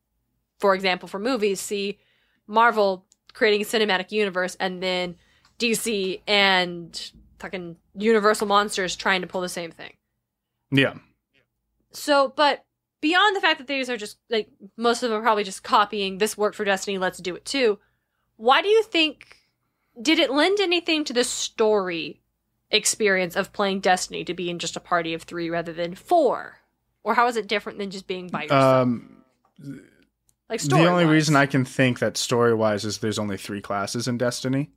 For example, for movies, see Marvel creating a cinematic universe and then DC and fucking Universal Monsters trying to pull the same thing. Yeah. So, but beyond the fact that these are just, like, most of them are probably just copying, this worked for Destiny, let's do it too. Why do you think, did it lend anything to the story experience of playing Destiny to be in just a party of 3 rather than 4? Or how is it different than just being by yourself? Like story-wise. The only reason I can think that story-wise is there's only 3 classes in Destiny.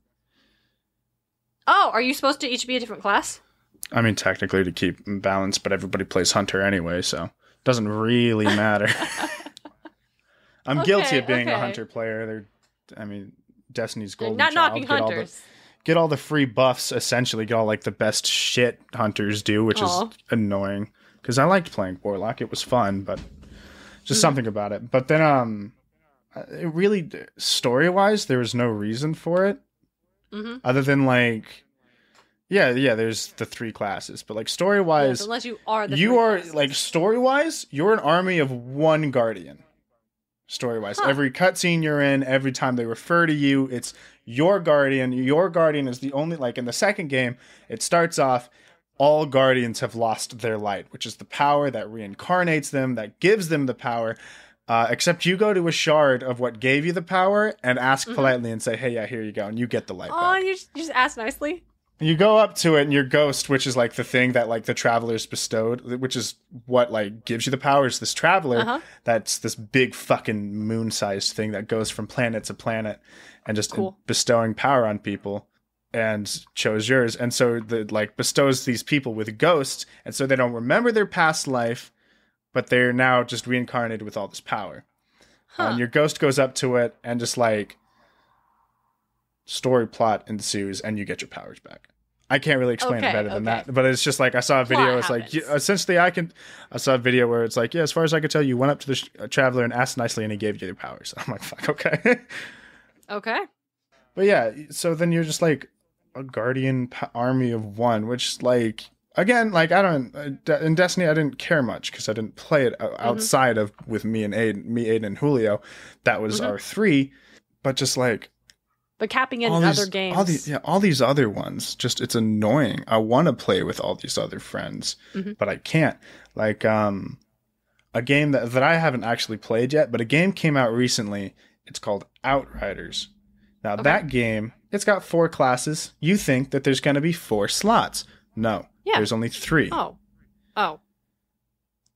Oh, are you supposed to each be a different class? I mean, technically to keep balance, but everybody plays Hunter anyway, so... Doesn't really matter. I'm guilty of being a Hunter player. Destiny's golden not child. Knocking Hunters. Get all the free buffs, essentially. Get all like the best shit Hunters do, which is annoying. Because I liked playing Warlock. It was fun, but just something about it. But then, it really, story-wise, there was no reason for it. Other than like... Yeah, there's the 3 classes, but like story-wise, unless you are like story-wise, you're an army of 1 guardian. story-wise. Huh. Every cutscene you're in, every time they refer to you, it's your guardian. Your guardian is the only, like in the second game, it starts off, all guardians have lost their light, which is the power that reincarnates them, that gives them the power. Except you go to a shard of what gave you the power and ask politely and say, hey, yeah, here you go. And you get the light back. Oh, you just ask nicely? You go up to it and your ghost, which is like the thing that like the travelers bestowed, which is what like gives you the power, is this traveler. That's this big fucking moon-sized thing that goes from planet to planet and just bestowing power on people, and chose yours. And so the like bestows these people with ghosts, and so they don't remember their past life, but they're now just reincarnated with all this power. And your ghost goes up to it and just like story plot ensues and you get your powers back. I can't really explain it better than that, but it's just like I saw a video. It's like essentially I saw a video where it's like, yeah, as far as I could tell, you went up to the traveler and asked nicely, and he gave you your powers. I'm like, fuck, okay, okay. But yeah, so then you're just like a guardian army of one, which like again, like I don't in Destiny I didn't care much because I didn't play it outside of with me, Aiden, and Julio. That was our 3, but just like. But capping it in other games. All these other ones, just it's annoying. I want to play with all these other friends, but I can't. Like a game that I haven't actually played yet, but a game came out recently. It's called Outriders. Now that game, it's got 4 classes. You think that there's going to be 4 slots. No, there's only 3. Oh.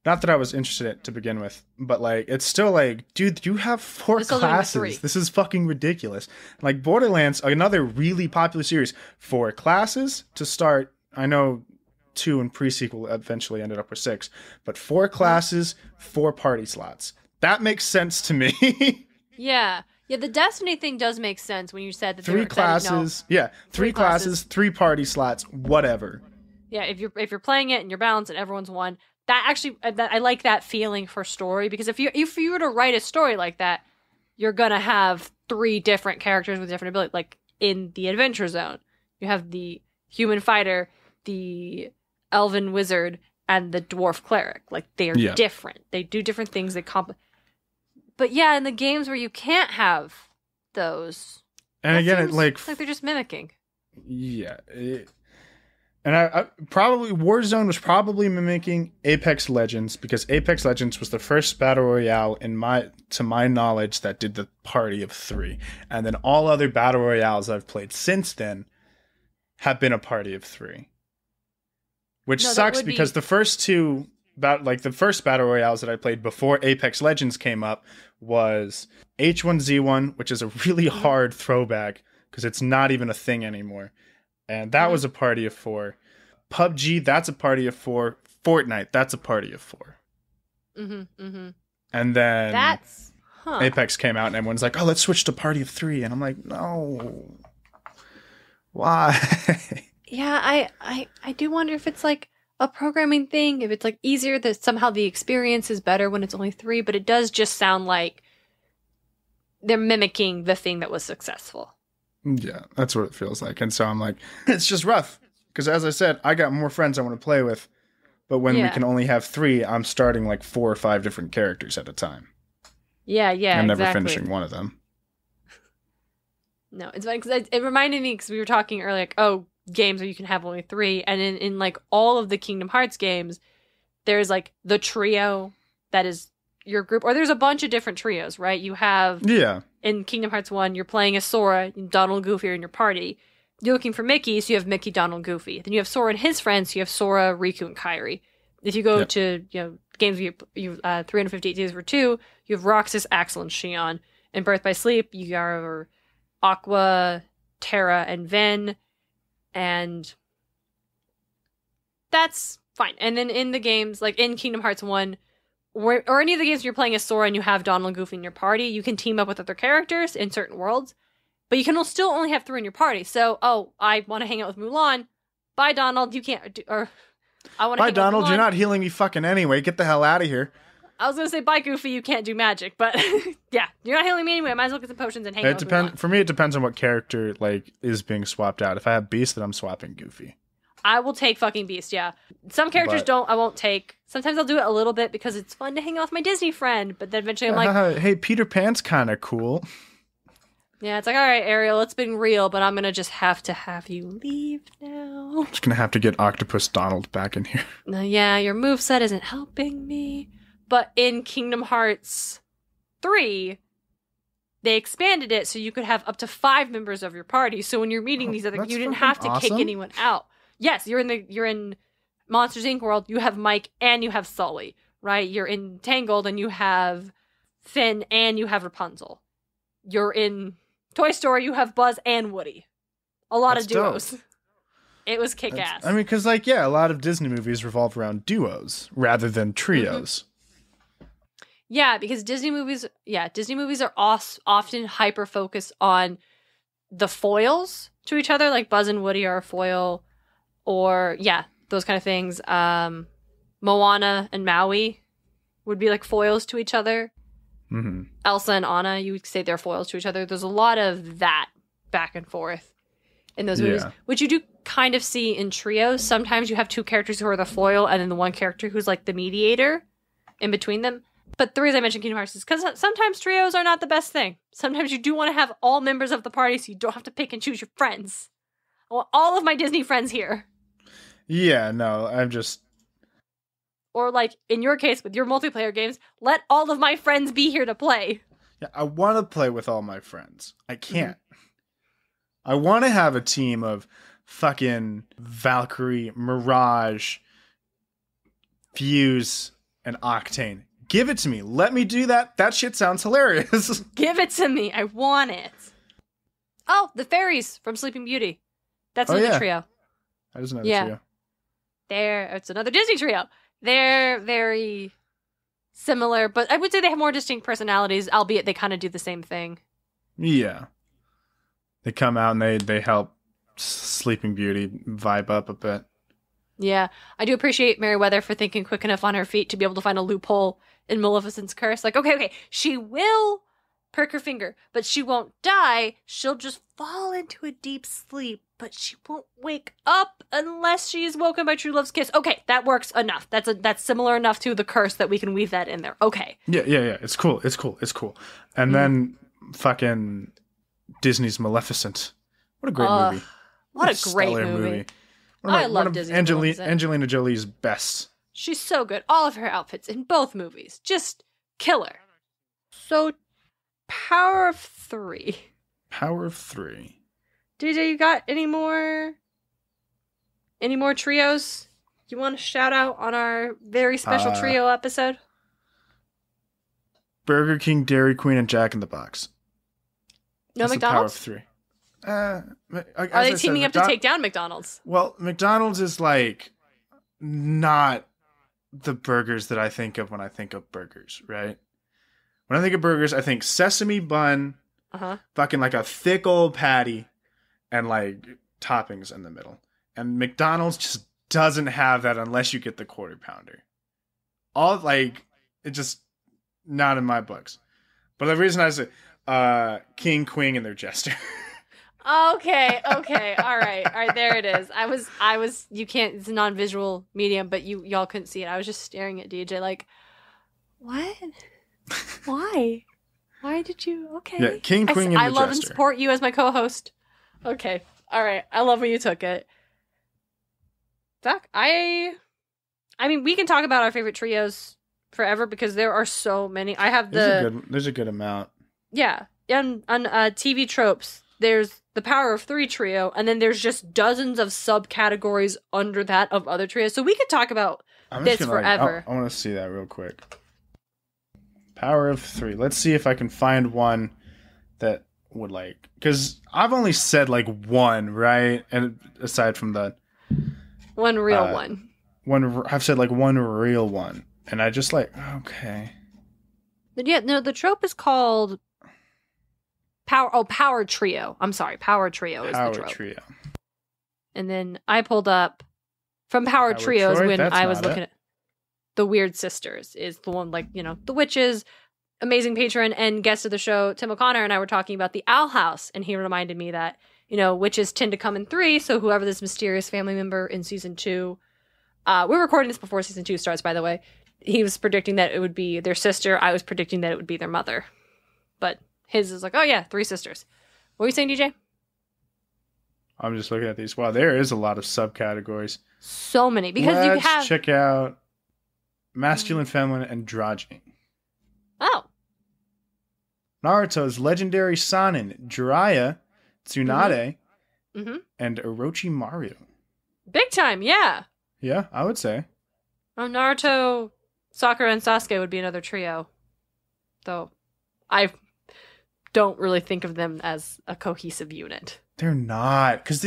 Not that I was interested in it to begin with, but like it's still like, dude, you have 4 classes. This is fucking ridiculous. Like Borderlands, another really popular series, 4 classes to start. I know 2 and pre-sequel eventually ended up with 6, but 4 classes, 4 party slots. That makes sense to me. Yeah, the Destiny thing does make sense when you said that 3 classes. Yeah, 3 classes, 3 party slots, whatever. Yeah, if you're playing it and you're balanced and everyone's one. That actually, I like that feeling for story, because if you were to write a story like that, you're gonna have 3 different characters with different abilities. Like in the Adventure Zone, you have the human fighter, the elven wizard, and the dwarf cleric. Like they are different. They do different things. But yeah, in the games where you can't have those, and again, it like they're just mimicking. Yeah. And I probably Warzone was probably mimicking Apex Legends, because Apex Legends was the first battle royale to my knowledge that did the party of 3, and then all other battle royales I've played since then have been a party of 3, which sucks because the first 2 the first battle royales that I played before Apex Legends came up was H1Z1, which is a really hard throwback because it's not even a thing anymore. And that was a party of 4. PUBG, that's a party of 4. Fortnite, that's a party of 4. And then Apex came out and everyone's like, oh, let's switch to party of 3. And I'm like, no. Why? Yeah, I do wonder if it's like a programming thing, if it's like easier, that somehow the experience is better when it's only 3, but it does just sound like they're mimicking the thing that was successful. Yeah, that's what it feels like. And so I'm like, it's just rough. Because as I said, I got more friends I want to play with. But when we can only have 3, I'm starting like 4 or 5 different characters at a time. Yeah, I'm never finishing one of them. No, it's funny because it reminded me, because we were talking earlier, like, games where you can have only 3. And in like all of the Kingdom Hearts games, there's like the trio that is your group. Or there's a bunch of different trios, right? You have... Yeah. In Kingdom Hearts 1, you're playing as Sora, Donald, Goofy are in your party. You're looking for Mickey, so you have Mickey, Donald, Goofy. Then you have Sora and his friends, so you have Sora, Riku, and Kairi. If you go to games where you 358 Days for 2, you have Roxas, Axel, and Xion. In Birth by Sleep, you are Aqua, Terra, and Ven. And that's fine. And then in the games, like in Kingdom Hearts 1, or any of the games where you're playing as Sora and you have Donald and Goofy in your party, you can team up with other characters in certain worlds, but you can still only have 3 in your party. So, I want to hang out with Mulan. Bye, Donald. You can't. Or I want to. Bye, Donald. You're not healing me fucking anyway. Get the hell out of here. I was gonna say bye, Goofy. You can't do magic, but yeah, you're not healing me anyway. I might as well get some potions and hang out with Mulan. For me, it depends on what character like is being swapped out. If I have Beast, then I'm swapping Goofy. I will take fucking Beast, yeah. Some characters I won't take. Sometimes I'll do it a little bit because it's fun to hang out with my Disney friend, but then eventually I'm like... hey, Peter Pan's kind of cool. Yeah, it's like, all right, Ariel, it's been real, but I'm going to just have to have you leave now. I'm just going to have to get Octopus Donald back in here. Yeah, your moveset isn't helping me. But in Kingdom Hearts 3, they expanded it so you could have up to 5 members of your party. So when you're meeting these other, you didn't have to kick anyone out. Yes, you're in Monsters Inc. world. You have Mike and you have Sully, right? You're in Tangled and you have Finn and you have Rapunzel. You're in Toy Story. You have Buzz and Woody. A lot of duos. Dope. It was kick-ass. I mean, because a lot of Disney movies revolve around duos rather than trios. Yeah, because Disney movies are often hyper-focused on the foils to each other, like Buzz and Woody are a foil, or, those kind of things. Moana and Maui would be like foils to each other. Mm-hmm. Elsa and Anna, you would say they're foils to each other. There's a lot of that back and forth in those movies, which you do kind of see in trios. Sometimes you have 2 characters who are the foil, and then the one character who's like the mediator in between them. But the reason I mentioned Kingdom Hearts is because sometimes trios are not the best thing. Sometimes you do want to have all members of the party so you don't have to pick and choose your friends. I want all of my Disney friends here. Yeah, no, I'm just... Or like, in your case, with your multiplayer games, let all of my friends be here to play. Yeah, I want to play with all my friends. I can't. I want to have a team of fucking Valkyrie, Mirage, Fuse, and Octane. Give it to me. Let me do that. That shit sounds hilarious. Give it to me. I want it. Oh, the fairies from Sleeping Beauty. That's another trio. That is another trio. It's another Disney trio. They're very similar, but I would say they have more distinct personalities, albeit they kind of do the same thing. Yeah. They come out and they help Sleeping Beauty vibe up a bit. Yeah. I do appreciate Merryweather for thinking quick enough on her feet to be able to find a loophole in Maleficent's curse. Like, okay, she will perk her finger, but she won't die. She'll just fall into a deep sleep, but she won't wake up unless she's woken by true love's kiss. Okay, that works enough. That's similar enough to the curse that we can weave that in there. Okay. Yeah. It's cool. And then fucking Disney's Maleficent. What a great movie. What a great movie. I love Disney. Angelina Jolie's best. She's so good. All of her outfits in both movies. Just killer. So, Power of 3. Power of 3. DJ, you got any more trios you want to shout out on our very special trio episode? Burger King, Dairy Queen, and Jack in the Box. No McDonald's? The Power of 3. Are they teaming up to take down McDonald's? Well, McDonald's is like not the burgers that I think of when I think of burgers, right? When I think of burgers, I think sesame bun, fucking like a thick old patty, and like toppings in the middle. And McDonald's just doesn't have that unless you get the Quarter Pounder. It just not in my books. But the reason I say King, Queen, and their jester. Okay, all right, there it is. I was, you can't, it's a non-visual medium, but y'all couldn't see it. I was just staring at DJ like, what? Why did you, okay. Yeah, King, Queen, and the I love jester. And support you as my co-host. Okay, all right, I love when you took it. Fuck, I mean, we can talk about our favorite trios forever because there are so many. I have there's a good amount. Yeah, and on TV tropes, there's the Power of 3 trio, and then there's just dozens of subcategories under that of other trios. So we could talk about this forever. I want to see that real quick. Power of 3. Let's see if I can find one that would because I've only said one, right? And aside from the one real one. I've said one real one, and I just okay. But yeah, no, the trope is called Power Trio. I'm sorry, Power Trio is the trope. Power Trio. And then I pulled up from Power Trios when I was looking at the Weird Sisters is the one the witches, amazing patron and guest of the show, Tim O'Connor, and I were talking about the Owl House, and he reminded me that witches tend to come in 3. So whoever this mysterious family member in season 2, we're recording this before season 2 starts, by the way. He was predicting that it would be their sister. I was predicting that it would be their mother. But his is like, oh yeah, 3 sisters. What were you saying, DJ? I'm just looking at these. Wow, there is a lot of subcategories. So many. Because you have... check out masculine, feminine, androgyny. Oh. Naruto's legendary Sanin, Jiraiya, Tsunade, and Orochimaru. Big time, yeah. Yeah, I would say. Oh, Naruto, Sakura, and Sasuke would be another trio. Though, I don't really think of them as a cohesive unit. They're not, because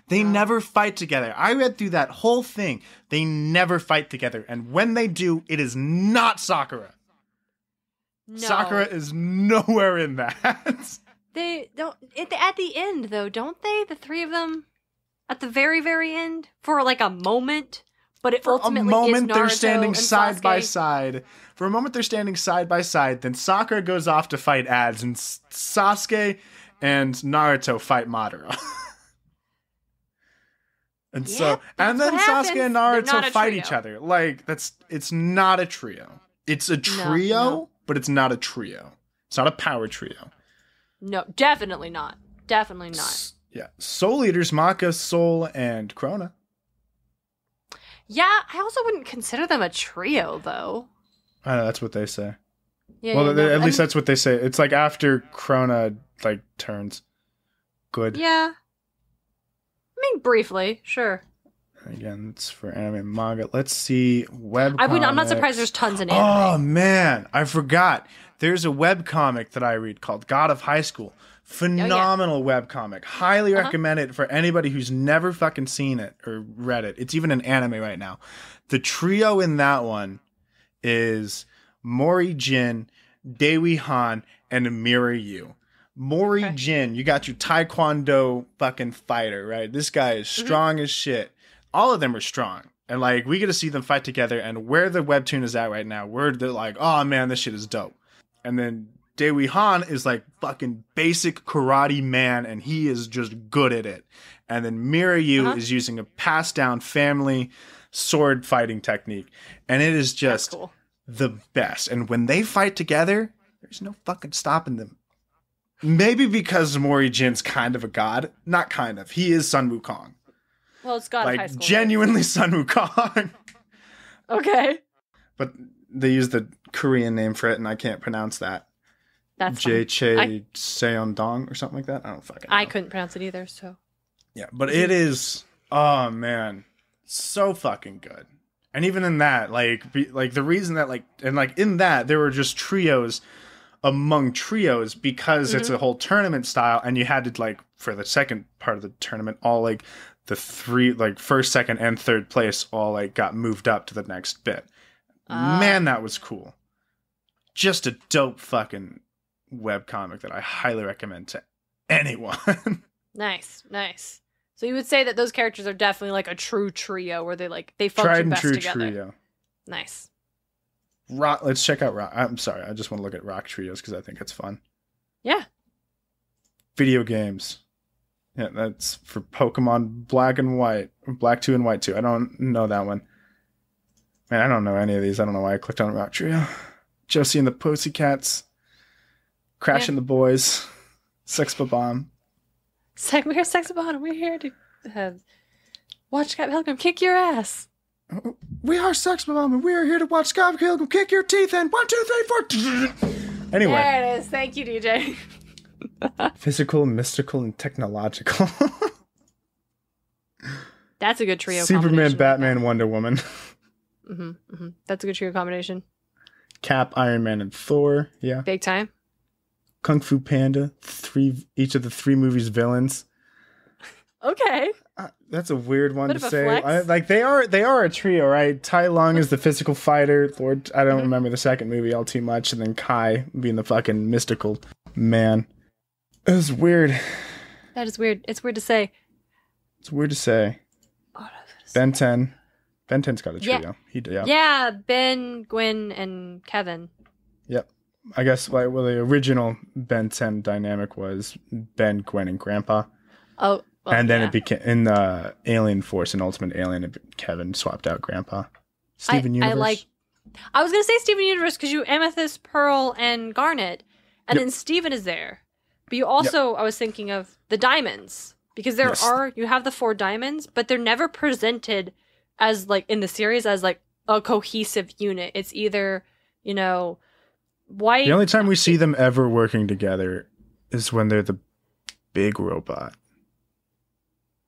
they never fight together. I read through that whole thing. They never fight together, and when they do, it is not Sakura. No. Sakura is nowhere in that. They don't at the end though, don't they? The 3 of them at the very, very end for like a moment. But it ultimately for a moment is Naruto they're standing side Sasuke. by side. For a moment they're standing side by side. Then Sakura goes off to fight ads, and Sasuke and Naruto fight Madara. And then Sasuke and Naruto fight each other. Like it's not a trio. It's a trio, no. But it's not a trio. It's not a power trio. No, definitely not. Definitely not. Yeah. Soul Eaters, Maka, Soul, and Krona. Yeah, I also wouldn't consider them a trio, though. I know, that's what they say. Yeah, well, at least that's what they say. It's like after Krona, turns good. Yeah. I mean, briefly, sure. Again, it's for anime and manga. Let's see, webcomics. I'm not surprised there's tons in anime. Oh, man, I forgot. There's a webcomic that I read called God of Highschool. Phenomenal webcomic. Highly recommend it for anybody who's never fucking seen it or read it. It's even an anime right now. The trio in that one is Mori Jin, Daewee Han, and Mirai. Mori Jin, you got your Taekwondo fucking fighter, right? This guy is strong as shit. All of them are strong. And we get to see them fight together, and where the webtoon is at right now, they're like, oh man, this shit is dope. And then Daewee Han is fucking basic karate man, and he is just good at it. And then Mirai is using a passed down family sword fighting technique. And it is just the best. And when they fight together, there's no fucking stopping them. Maybe because Mori Jin's kind of a god. Not kind of. He is Sun Wukong. Well, it's God of High School. Genuinely right? Sun Wukong. Okay. But they use the Korean name for it, and I can't pronounce that. That's Jae Seondong or something like that. I don't fucking know. I couldn't pronounce it either, so. Yeah, but it is, oh man, so fucking good. And even in that, the reason that, in that, there were just trios among trios because it's a whole tournament style, and you had to, for the second part of the tournament, all, the 3, first, second, and third place all, got moved up to the next bit. Man, that was cool. Just a dope fucking webcomic that I highly recommend to anyone. Nice. So you would say that those characters are definitely a true trio where they function best together. Tried and true trio. Nice. Rock. Let's check out rock. I'm sorry, I just want to look at rock trios because I think it's fun. Yeah. Video games. Yeah, that's for Pokemon Black and White. Black 2 and White 2. I don't know that one. Man, I don't know any of these. I don't know why I clicked on rock trio. Josie and the Pussycats. Crash and the Boys. Sex Bomb. We're Sex Bomb. We're here to watch Scott Pilgrim kick your ass. We are Sex Bomb, and we are here to watch Scott Pilgrim kick your teeth in. 1, 2, 3, 4. Anyway. There it is. Thank you, DJ. Physical, mystical, and technological. That's a good trio. Superman, Batman, Wonder Woman. That's a good trio combination. Cap, Iron Man, and Thor. Yeah. Big time. Kung Fu Panda. Each of the 3 movies' villains. Okay. That's a weird one to say. Flex. They are a trio, right? Tai Lung is the physical fighter. Thor, I don't remember the second movie all too much, and then Kai being the fucking mystical man. It was weird. That is weird. It's weird to say. It's weird to say. Oh, Ben 10. Ben 10's got a trio. Yeah. Yeah, Ben, Gwen, and Kevin. Yep. I guess the original Ben 10 dynamic was Ben, Gwen, and Grandpa. Oh, well, and then it became in the Alien Force and Ultimate Alien. Kevin swapped out Grandpa. Steven Universe. I was gonna say Steven Universe because you Amethyst, Pearl, and Garnet, and then Steven is there. But you also, I was thinking of the diamonds because you have the 4 diamonds, but they're never presented as like in the series as like a cohesive unit. It's either white. The only time we see them ever working together is when they're the big robot.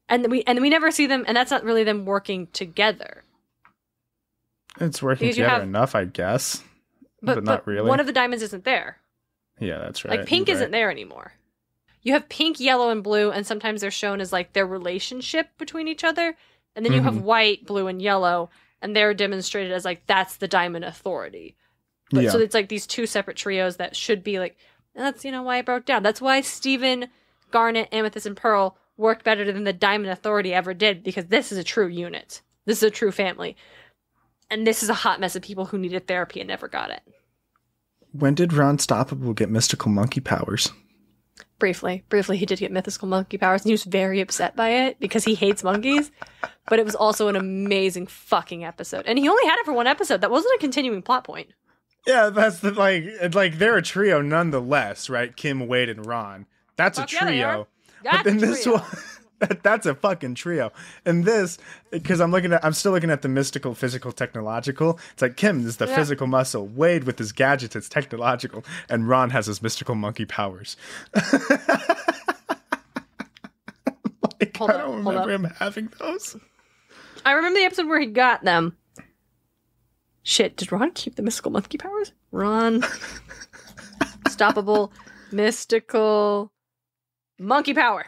And we never see them, and that's not really them working together. It's working together enough, I guess. But not really. One of the diamonds isn't there. Yeah, that's right. Like pink isn't there anymore. You have pink, yellow, and blue, and sometimes they're shown as like their relationship between each other. And then you have white, blue, and yellow, and they're demonstrated as like that's the Diamond Authority. But so it's like these 2 separate trios that should be like, and that's why I broke down. That's why Steven, Garnet, Amethyst, and Pearl work better than the Diamond Authority ever did, because this is a true unit. This is a true family. And this is a hot mess of people who needed therapy and never got it. When did Ron Stoppable get mystical monkey powers? Briefly, he did get mythical monkey powers, and he was very upset by it because he hates monkeys. But it was also an amazing fucking episode. And he only had it for 1 episode. That wasn't a continuing plot point. Yeah, that's like they're a trio nonetheless, right? Kim, Wade, and Ron. That's a trio. But then this one, that's a fucking trio. And this, because I'm still looking at the mystical, physical, technological. It's like Kim is the physical muscle. Wade with his gadgets, it's technological. And Ron has his mystical monkey powers. I don't remember him having those. I remember the episode where he got them. Shit, did Ron keep the mystical monkey powers? Ron. Stoppable, mystical monkey power.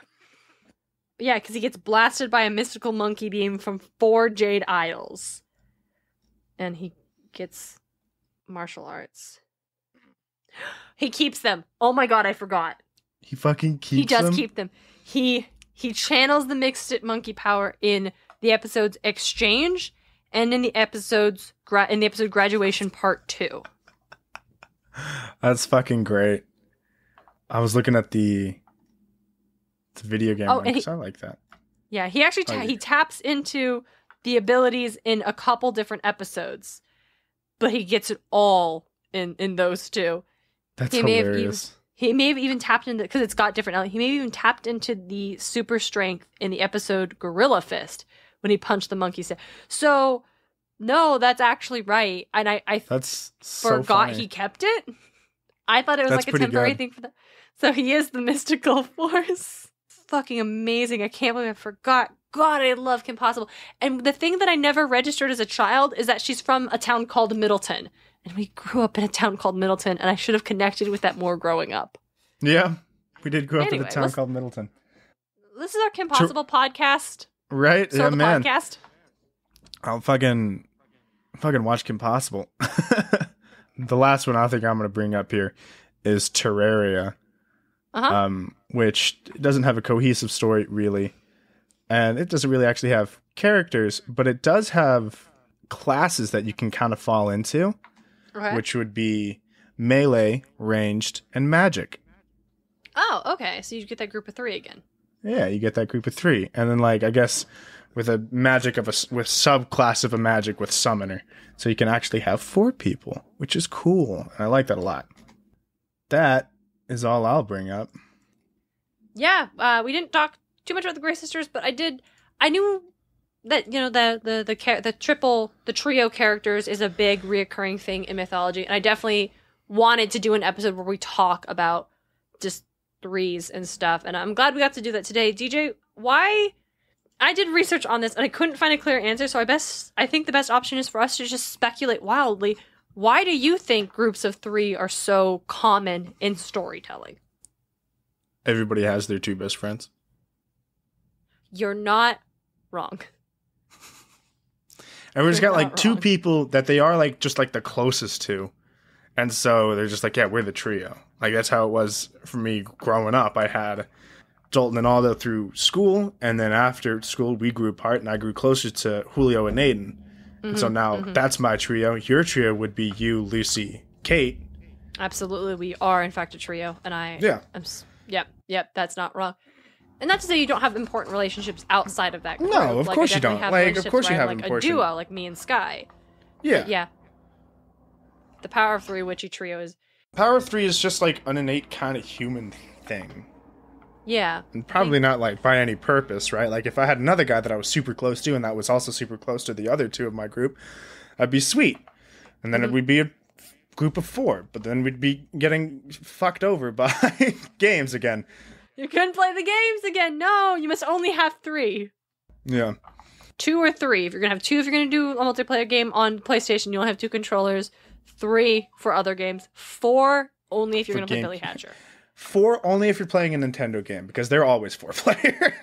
Yeah, because he gets blasted by a mystical monkey beam from 4 jade idols. And he gets martial arts. He keeps them. Oh my god, I forgot. He fucking keeps them? He does keep them. He channels the mixed monkey power in the episode's Exchange and in the episode Graduation Part 2. That's fucking great. I was looking at the video game one, because I like that. Yeah, he actually he taps into the abilities in a couple different episodes, but he gets it all in those 2. That's hilarious. He may have even tapped into, because it's got different, he may have even tapped into the super strength in the episode Gorilla Fist when he punched the monkey. So, no, that's actually right. And I that's forgot he kept it. I thought it was like a temporary thing for that. So he is the mystical force. Fucking amazing. I can't believe I forgot. God, I love Kim Possible. And the thing that I never registered as a child is that she's from a town called Middleton. And we grew up in a town called Middleton, and I should have connected with that more growing up. Yeah, we did grow up in a town called Middleton. This is our Kim Possible podcast. Right? So yeah, the man. podcast. I'll fucking watch Kim Possible. The last one I think I'm going to bring up here is Terraria, which doesn't have a cohesive story, really. And it doesn't really actually have characters, but it does have classes that you can kind of fall into, which would be melee, ranged, and magic. Oh, okay. So you get that group of 3 again. Yeah, you get that group of 3. And then, like, I guess with a magic with subclass of a magic with summoner. So you can actually have 4 people, which is cool. And I like that a lot. That is all I'll bring up. Yeah, we didn't talk too much about the Grey Sisters, but I knew that, you know, the trio characters is a big reoccurring thing in mythology, and I definitely wanted to do an episode where we talk about just 3s and stuff, and I'm glad we got to do that today. DJ, why? I did research on this, and I couldn't find a clear answer, so I think the best option is for us to just speculate wildly. Why do you think groups of 3 are so common in storytelling? Everybody has their 2 best friends. You're not wrong. Everyone's got like 2 people that they are like just like the closest to. And so they're just like, yeah, we're the trio. Like that's how it was for me growing up. I had Dalton and Aldo through school, and then after school we grew apart and I grew closer to Julio and Aiden. And so now that's my trio. Your trio would be you, Lucy, Kate. Absolutely. We are in fact a trio, and Yep, that's not wrong. And not to say you don't have important relationships outside of that group. No, of course you don't. Like, of course you have like important. a duo, like me and Sky. Yeah. But yeah. The Power of Three witchy trio is... Power of Three is just like an innate kind of human thing. Yeah. And probably not like by any purpose, right? Like if I had another guy that I was super close to and that was also super close to the other two of my group, I'd be sweet. And then it would be a group of 4, but then we'd be getting fucked over by games again. You couldn't play the games again. No, you must only have 3. Yeah. 2 or 3. If you're going to have 2, if you're going to do a multiplayer game on PlayStation, you only have 2 controllers. 3 for other games. 4 only if you're going to play Billy Hatcher. 4 only if you're playing a Nintendo game, because they're always 4-player.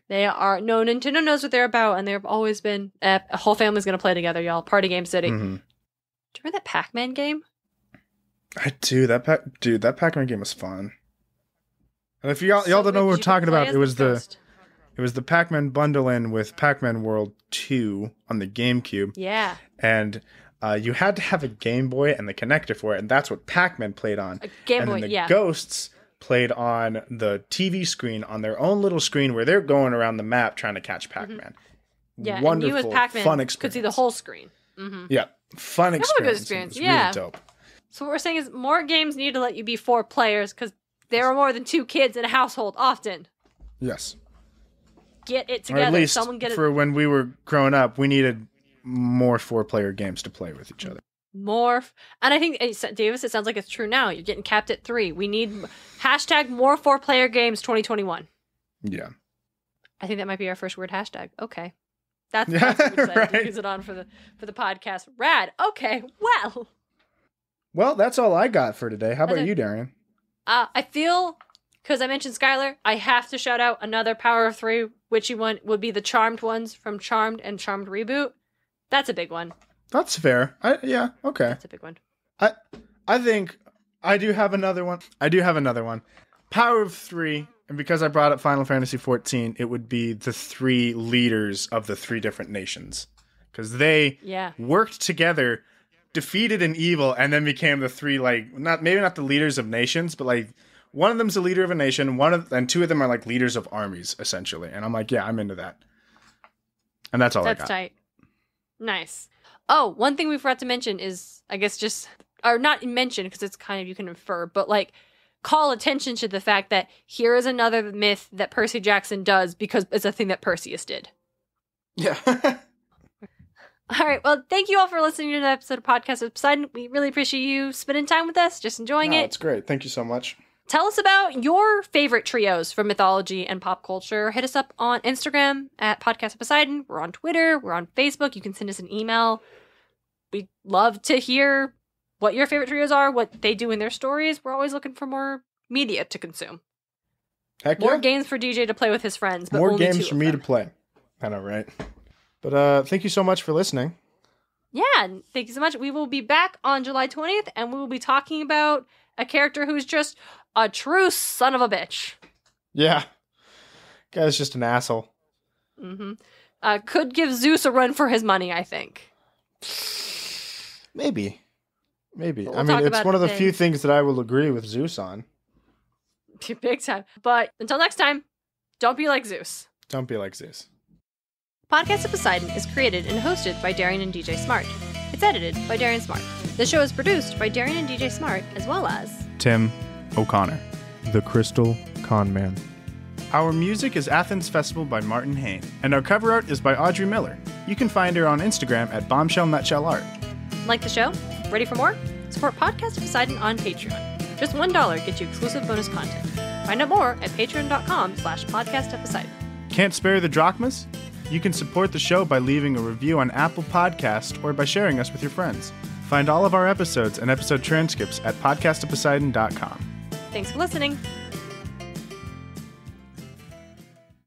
They are. No, Nintendo knows what they're about, and they've always been. A whole family's going to play together, y'all. Party Game City. Do you remember that Pac-Man game? I do. That Pac-Man game was fun. And if y'all don't know what we're talking about, it was the Pac-Man bundle-in with Pac-Man World 2 on the GameCube. Yeah. And you had to have a Game Boy and the connector for it, and that's what Pac-Man played on. A Game Boy, and then the Ghosts played on the TV screen on their own little screen where they're going around the map trying to catch Pac-Man. Yeah, wonderful, and you as Pac-Man fun experience. could see the whole screen. Yeah, fun experience. Good experience. It was Yeah. really dope. So what we're saying is more games need to let you be 4 players because there are more than 2 kids in a household often. Yes. Get it together. Or at least Someone get it. for when we were growing up, we needed more 4-player games to play with each other. More. And I think, Davis, it sounds like it's true now. You're getting capped at 3. We need hashtag more 4-player games 2021. Yeah. I think that might be our first word hashtag. Okay. That's what we decided to use it on for the podcast. Rad. Okay. Well, that's all I got for today. How about you, Darien? I feel, because I mentioned Skylar, I have to shout out another Power of 3 witchy one would be the Charmed ones from Charmed and Charmed Reboot. That's a big one. That's fair. Yeah, okay. That's a big one. I think I do have another one. Power of 3, and because I brought up Final Fantasy XIV, it would be the 3 leaders of the 3 different nations. Because they worked together, defeated an evil, and then became the 3, like, maybe not the leaders of nations, but like one of them's a leader of a nation, and 2 of them are like leaders of armies, essentially. And I'm like, yeah, I'm into that. And that's all I got. That's tight. Nice. Oh, one thing we forgot to mention is, I guess or not mention because it's kind of, you can infer, but like call attention to the fact that here is another myth that Percy Jackson does because it's a thing that Perseus did. Yeah. All right. Well, thank you all for listening to the episode of Podcast of Poseidon. We really appreciate you spending time with us, just enjoying it. It's great. Thank you so much. Tell us about your favorite trios from mythology and pop culture. Hit us up on Instagram at Podcast of Poseidon. We're on Twitter. We're on Facebook. You can send us an email. We'd love to hear what your favorite trios are, what they do in their stories. We're always looking for more media to consume. Heck more yeah. games for DJ to play with his friends. But more only games 2 for of me them. to play. I know, right? But thank you so much for listening. Yeah, and thank you so much. We will be back on July 20th, and we will be talking about a character who's just a true son of a bitch. Yeah. Guy's just an asshole. Mm-hmm. Could give Zeus a run for his money, I think. Maybe. We'll I mean, it's one of the few things that I will agree with Zeus on. Big time. But until next time, don't be like Zeus. Don't be like Zeus. Podcast of Poseidon is created and hosted by Darien and DJ Smartt. It's edited by Darien Smartt. The show is produced by Darien and DJ Smartt, as well as Tim O'Connor, the Crystal Con Man. Our music is Athens Festival by Martin Hain, and our cover art is by Audrey Miller. You can find her on Instagram at bombshell.nutshellart. Like the show? Ready for more? Support Podcast of Poseidon on Patreon. Just $1 gets you exclusive bonus content. Find out more at patreon.com/podcastofposeidon. Can't spare the drachmas? You can support the show by leaving a review on Apple Podcast or by sharing us with your friends. Find all of our episodes and episode transcripts at podcastofposeidon.com. Thanks for listening.